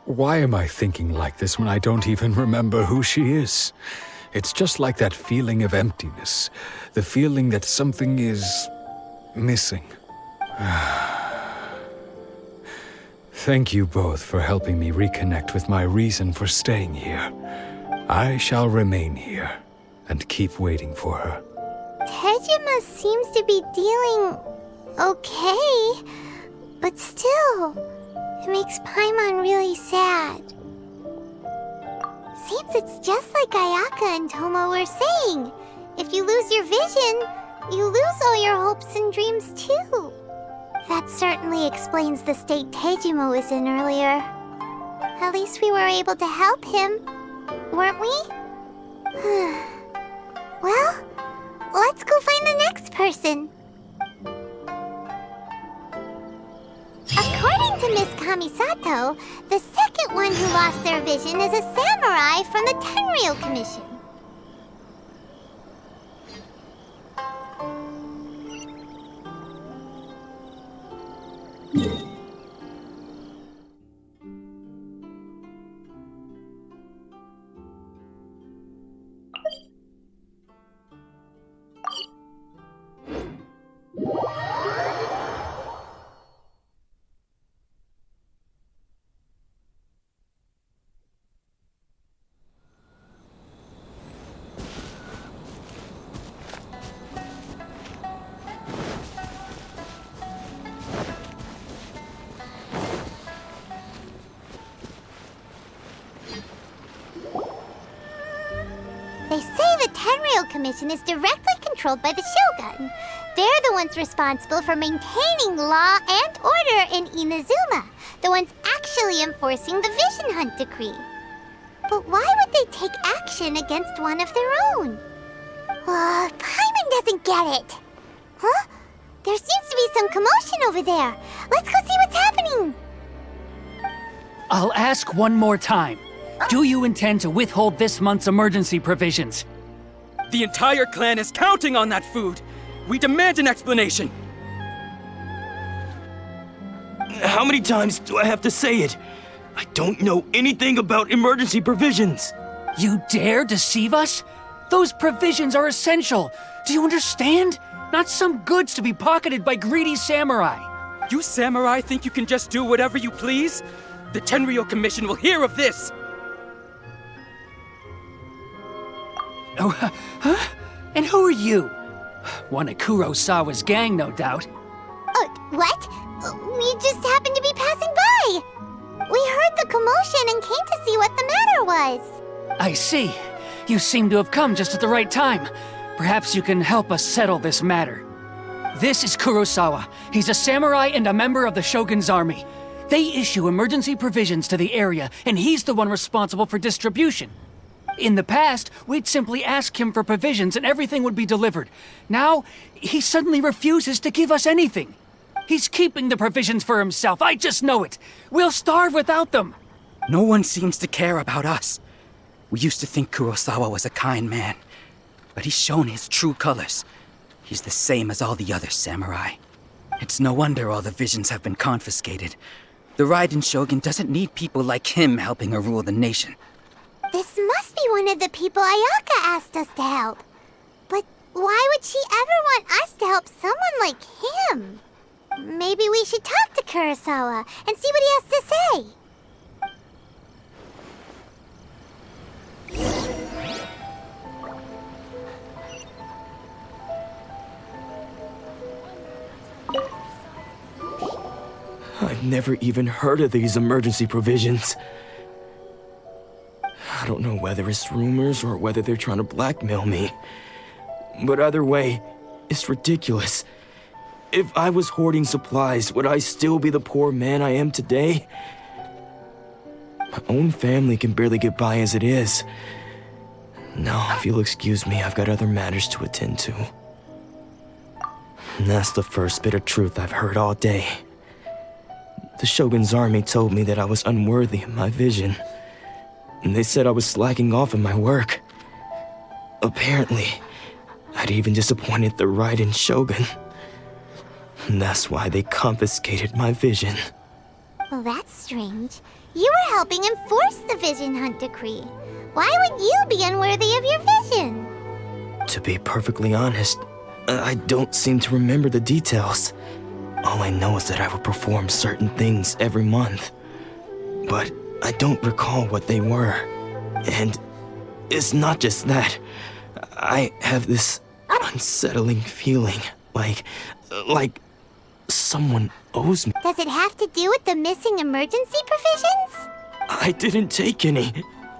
Why am I thinking like this when I don't even remember who she is? It's just like that feeling of emptiness, the feeling that something is missing. Thank you both for helping me reconnect with my reason for staying here. I shall remain here and keep waiting for her. Tejima seems to be dealing okay, but still, it makes Paimon really sad. Seems it's just like Ayaka and Toma were saying. If you lose your vision, you lose all your hopes and dreams too. That certainly explains the state Tejima was in earlier. At least we were able to help him, weren't we? Well, let's go find the next person. According to Miss Kamisato, the second one who lost their vision is a samurai from the Tenryou Commission. They say the Tenryou Commission is directly controlled by the Shogun. They're the ones responsible for maintaining law and order in Inazuma, the ones actually enforcing the Vision Hunt decree. But why would they take action against one of their own? Paimon doesn't get it. Huh? There seems to be some commotion over there. Let's go see what's happening. I'll ask one more time. Do you intend to withhold this month's emergency provisions? The entire clan is counting on that food! We demand an explanation! How many times do I have to say it? I don't know anything about emergency provisions! You dare deceive us? Those provisions are essential! Do you understand? Not some goods to be pocketed by greedy samurai! You samurai think you can just do whatever you please? The Tenryou Commission will hear of this! Oh, huh? And who are you? One of Kurosawa's gang, no doubt. What? We just happened to be passing by. We heard the commotion and came to see what the matter was. I see. You seem to have come just at the right time. Perhaps you can help us settle this matter. This is Kurosawa. He's a samurai and a member of the Shogun's army. They issue emergency provisions to the area, and he's the one responsible for distribution. In the past, we'd simply ask him for provisions and everything would be delivered. Now, he suddenly refuses to give us anything. He's keeping the provisions for himself, I just know it. We'll starve without them. No one seems to care about us. We used to think Kurosawa was a kind man, but he's shown his true colors. He's the same as all the other samurai. It's no wonder all the visions have been confiscated. The Raiden Shogun doesn't need people like him helping her rule the nation. This must be one of the people Ayaka asked us to help. But why would she ever want us to help someone like him? Maybe we should talk to Kurosawa and see what he has to say. I've never even heard of these emergency provisions. I don't know whether it's rumors or whether they're trying to blackmail me. But either way, it's ridiculous. If I was hoarding supplies, would I still be the poor man I am today? My own family can barely get by as it is. Now, if you'll excuse me, I've got other matters to attend to. And that's the first bit of truth I've heard all day. The Shogun's army told me that I was unworthy of my vision. And they said I was slacking off in my work. Apparently, I'd even disappointed the Raiden Shogun. And that's why they confiscated my vision. Well, that's strange. You were helping enforce the Vision Hunt decree. Why would you be unworthy of your vision? To be perfectly honest, I don't seem to remember the details. All I know is that I would perform certain things every month. But I don't recall what they were. And it's not just that. I have this unsettling feeling, like someone owes me. Does it have to do with the missing emergency provisions? I didn't take any.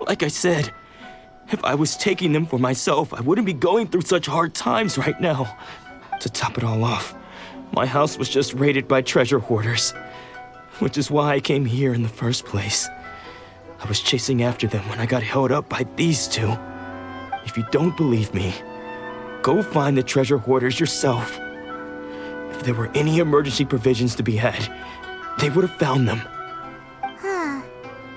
Like I said, if I was taking them for myself, I wouldn't be going through such hard times right now. To top it all off, my house was just raided by treasure hoarders, which is why I came here in the first place. I was chasing after them when I got held up by these two. If you don't believe me, go find the treasure hoarders yourself. If there were any emergency provisions to be had, they would have found them. Huh.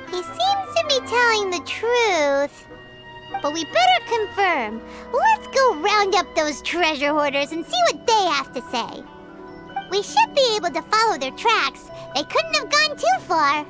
He seems to be telling the truth. But we better confirm. Let's go round up those treasure hoarders and see what they have to say. We should be able to follow their tracks. They couldn't have gone too far.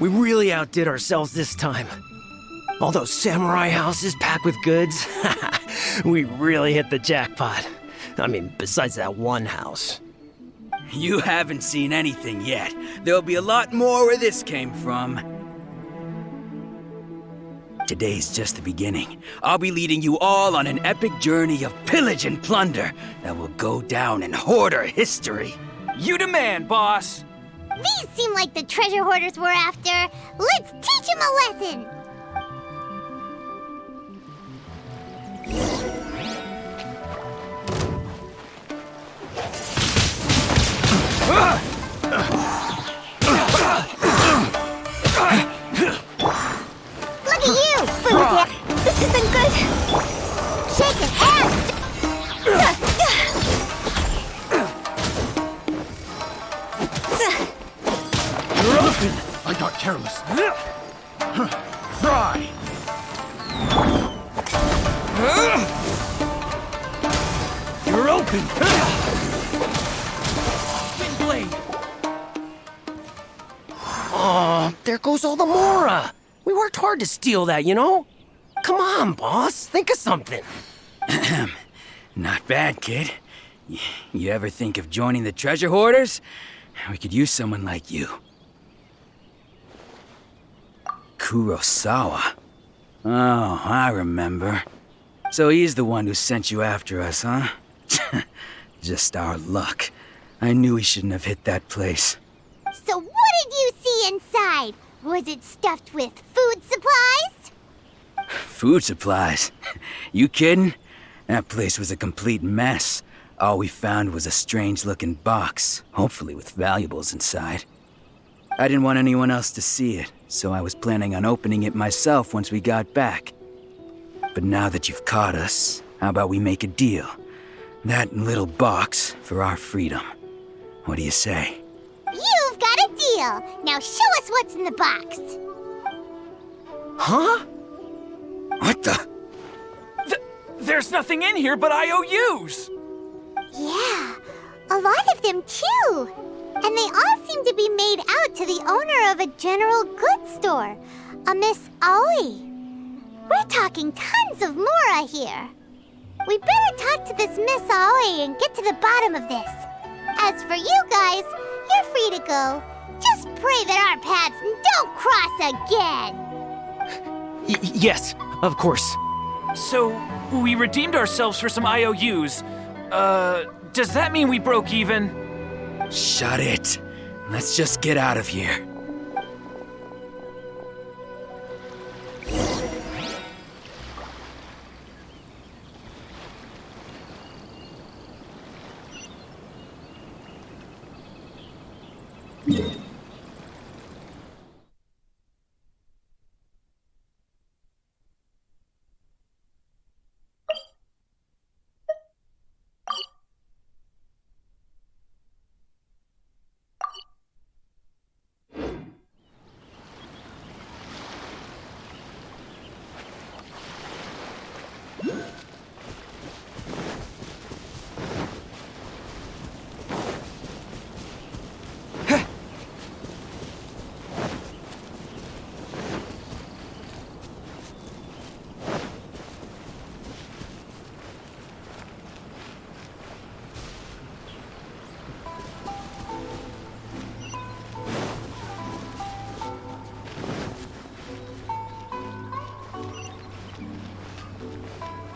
We really outdid ourselves this time. All those samurai houses packed with goods. We really hit the jackpot. I mean, besides that one house. You haven't seen anything yet. There'll be a lot more where this came from. Today's just the beginning. I'll be leading you all on an epic journey of pillage and plunder that will go down in hoarder history. You demand, boss! These seem like the treasure hoarders we're after. Let's teach them a lesson! Look at you, fool! This isn't good! Shake it, ass! You're open! I got careless. Fry! You're open! Spin blade! Oh, there goes all the Mora. We worked hard to steal that, you know? Come on, boss. Think of something. Not bad, kid. You ever think of joining the treasure hoarders? We could use someone like you. Kurosawa. Oh, I remember. So he's the one who sent you after us, huh? Just our luck. I knew he shouldn't have hit that place. So what did you see inside? Was it stuffed with food supplies? Food supplies? You kidding? That place was a complete mess. All we found was a strange-looking box, hopefully with valuables inside. I didn't want anyone else to see it, so I was planning on opening it myself once we got back. But now that you've caught us, how about we make a deal? That little box for our freedom. What do you say? You've got a deal! Now show us what's in the box! Huh? What the? There's nothing in here but IOUs! Yeah, a lot of them too. And they all seem to be made out to the owner of a general goods store, a Miss Aoi. We're talking tons of Mora here. We better talk to this Miss Aoi and get to the bottom of this. As for you guys, you're free to go. Just pray that our paths don't cross again. Yes, of course. So, we redeemed ourselves for some IOUs. Does that mean we broke even? Shut it. Let's just get out of here.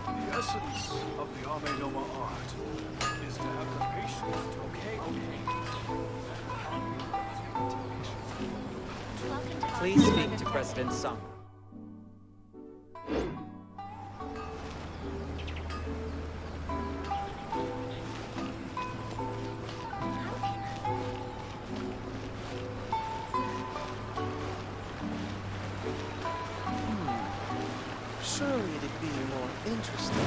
The essence of the Ame-Noma art is to have the patience to Please speak to President Sung. Surely it'd be more interesting.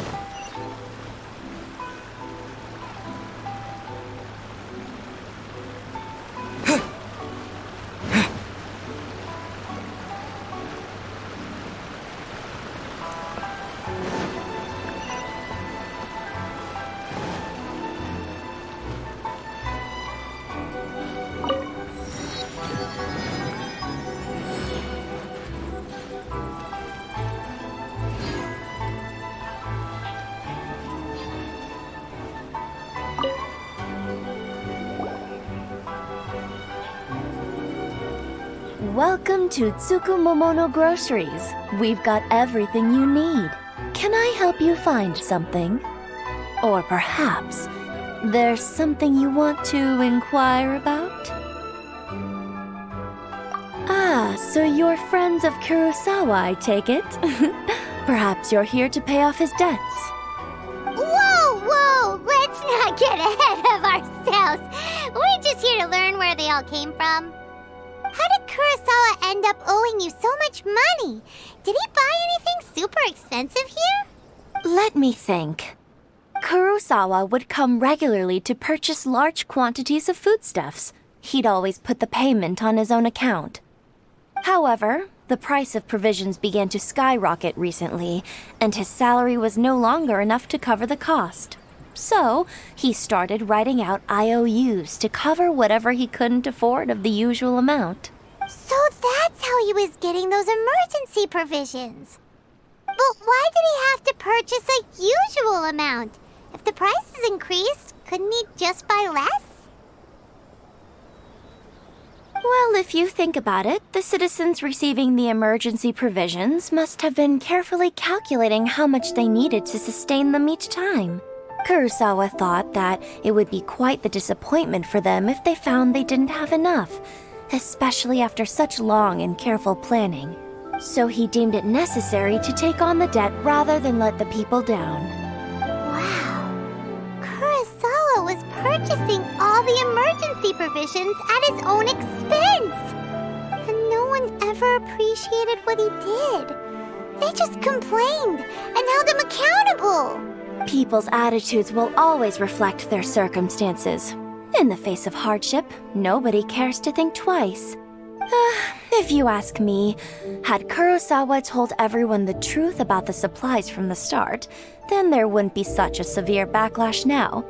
Welcome to Tsukumomono Groceries. We've got everything you need. Can I help you find something? Or perhaps there's something you want to inquire about? Ah, so you're friends of Kurosawa, I take it? Perhaps you're here to pay off his debts. Whoa! Let's not get ahead of ourselves. We're just here to learn where they all came from. How did Kurosawa end up owing you so much money? Did he buy anything super expensive here? Let me think. Kurosawa would come regularly to purchase large quantities of foodstuffs. He'd always put the payment on his own account. However, the price of provisions began to skyrocket recently, and his salary was no longer enough to cover the cost. So, he started writing out IOUs to cover whatever he couldn't afford of the usual amount. So that's how he was getting those emergency provisions. But why did he have to purchase a usual amount? If the prices increased, couldn't he just buy less? Well, if you think about it, the citizens receiving the emergency provisions must have been carefully calculating how much they needed to sustain them each time. Kurosawa thought that it would be quite the disappointment for them if they found they didn't have enough, especially after such long and careful planning. So he deemed it necessary to take on the debt rather than let the people down. Wow. Kurosawa was purchasing all the emergency provisions at his own expense. And no one ever appreciated what he did. They just complained and held him accountable. People's attitudes will always reflect their circumstances. In the face of hardship, nobody cares to think twice. If you ask me, had Kurosawa told everyone the truth about the supplies from the start, then there wouldn't be such a severe backlash now.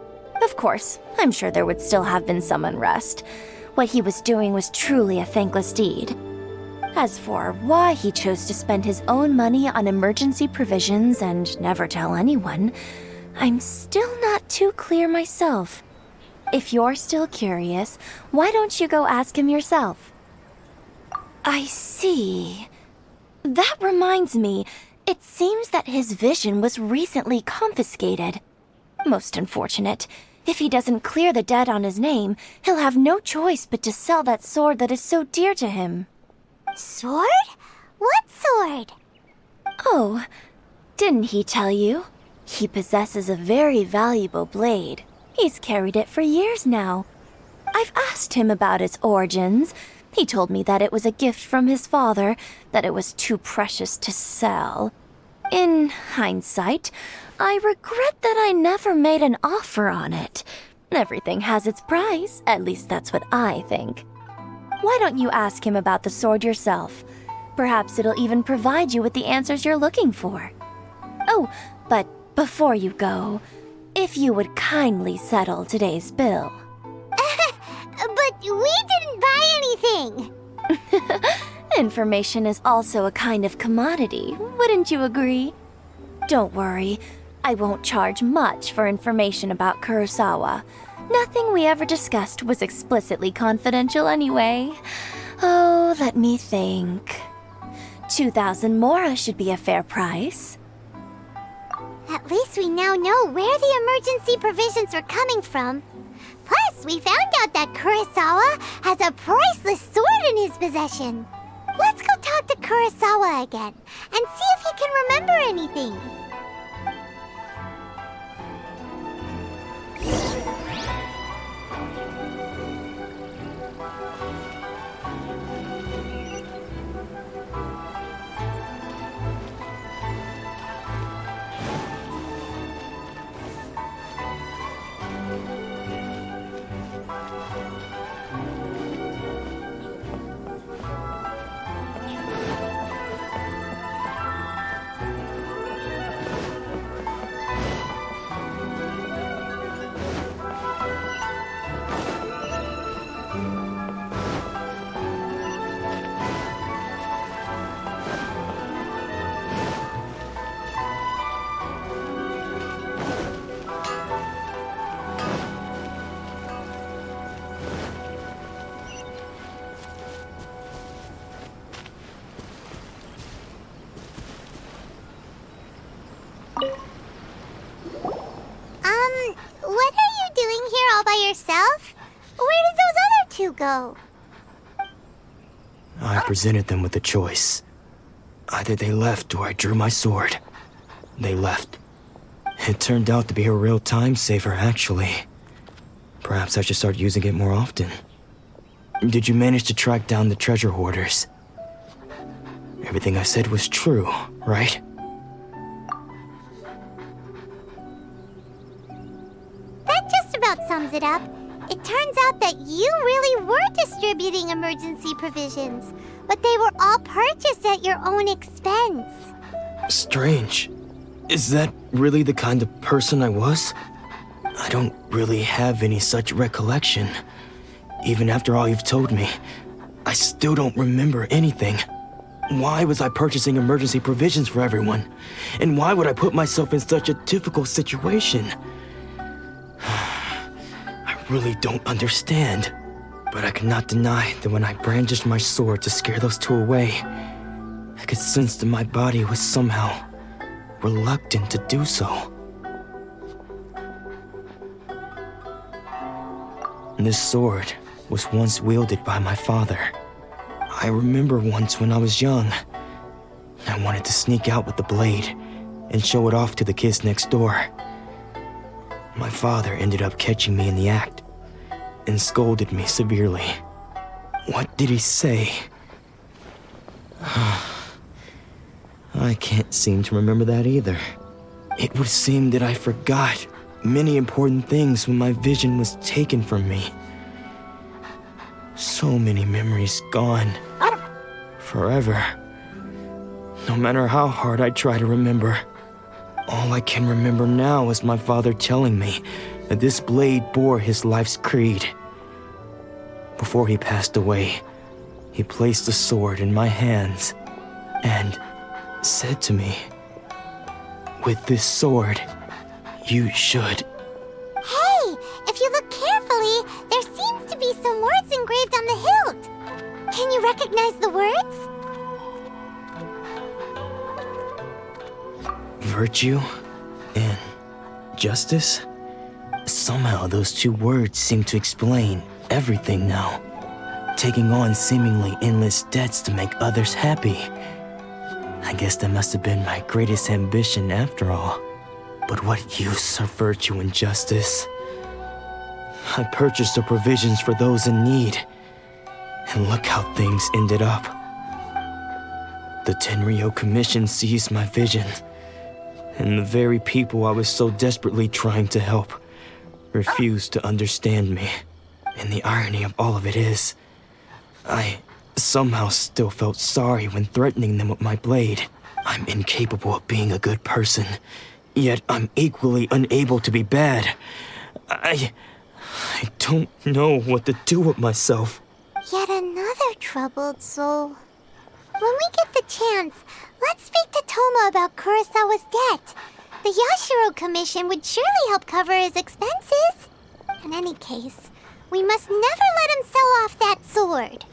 Of course, I'm sure there would still have been some unrest. What he was doing was truly a thankless deed. As for why he chose to spend his own money on emergency provisions and never tell anyone, I'm still not too clear myself. If you're still curious, why don't you go ask him yourself? I see. That reminds me, it seems that his vision was recently confiscated. Most unfortunate. If he doesn't clear the debt on his name, he'll have no choice but to sell that sword that is so dear to him. Sword? What sword? Oh, didn't he tell you? He possesses a very valuable blade. He's carried it for years now. I've asked him about its origins. He told me that it was a gift from his father, that it was too precious to sell. In hindsight, I regret that I never made an offer on it. Everything has its price, at least that's what I think. Why don't you ask him about the sword yourself? Perhaps it'll even provide you with the answers you're looking for. Oh, but before you go, if you would kindly settle today's bill. But we didn't buy anything! Information is also a kind of commodity, wouldn't you agree? Don't worry, I won't charge much for information about Kurosawa. Nothing we ever discussed was explicitly confidential anyway. Oh, let me think. 2,000 mora should be a fair price. At least we now know where the emergency provisions were coming from. Plus, we found out that Kurosawa has a priceless sword in his possession. Let's go talk to Kurosawa again and see if he can remember anything. What are you doing here all by yourself? Where did those other two go? I presented them with a choice. Either they left or I drew my sword. They left. It turned out to be a real time saver, actually. Perhaps I should start using it more often. Did you manage to track down the treasure hoarders? Everything I said was true, right? That just about sums it up. It turns out that you really were distributing emergency provisions, but they were all purchased at your own expense. Strange. Is that really the kind of person I was? I don't really have any such recollection. Even after all you've told me, I still don't remember anything. Why was I purchasing emergency provisions for everyone? And why would I put myself in such a difficult situation? I really don't understand. But I cannot deny that when I brandished my sword to scare those two away, I could sense that my body was somehow reluctant to do so. This sword was once wielded by my father. I remember once when I was young, I wanted to sneak out with the blade and show it off to the kids next door. My father ended up catching me in the act and scolded me severely. What did he say? I can't seem to remember that either. It would seem that I forgot many important things when my vision was taken from me. So many memories gone. Forever. No matter how hard I try to remember, all I can remember now is my father telling me that this blade bore his life's creed. Before he passed away, he placed the sword in my hands and said to me, "With this sword, you should..." Hey, if you look carefully, there seems to be some words engraved on the hilt. Can you recognize the words? Virtue and justice? Somehow those two words seem to explain everything now. Taking on seemingly endless debts to make others happy. I guess that must have been my greatest ambition after all. But what use are virtue and justice? I purchased the provisions for those in need. And look how things ended up. The Tenryo Commission seized my vision. And the very people I was so desperately trying to help refused to understand me. And the irony of all of it is, I somehow still felt sorry when threatening them with my blade. I'm incapable of being a good person, yet I'm equally unable to be bad. I don't know what to do with myself. Yet another troubled soul. When we get the chance, let's speak to Toma about Kurosawa's debt. The Yashiro Commission would surely help cover his expenses. In any case, we must never let him sell off that sword.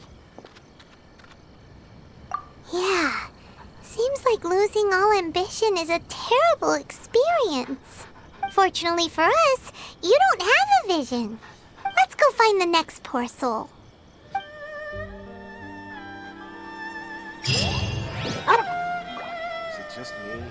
Yeah, seems like losing all ambition is a terrible experience. Fortunately for us, you don't have a vision. Let's go find the next poor soul. Is it just me?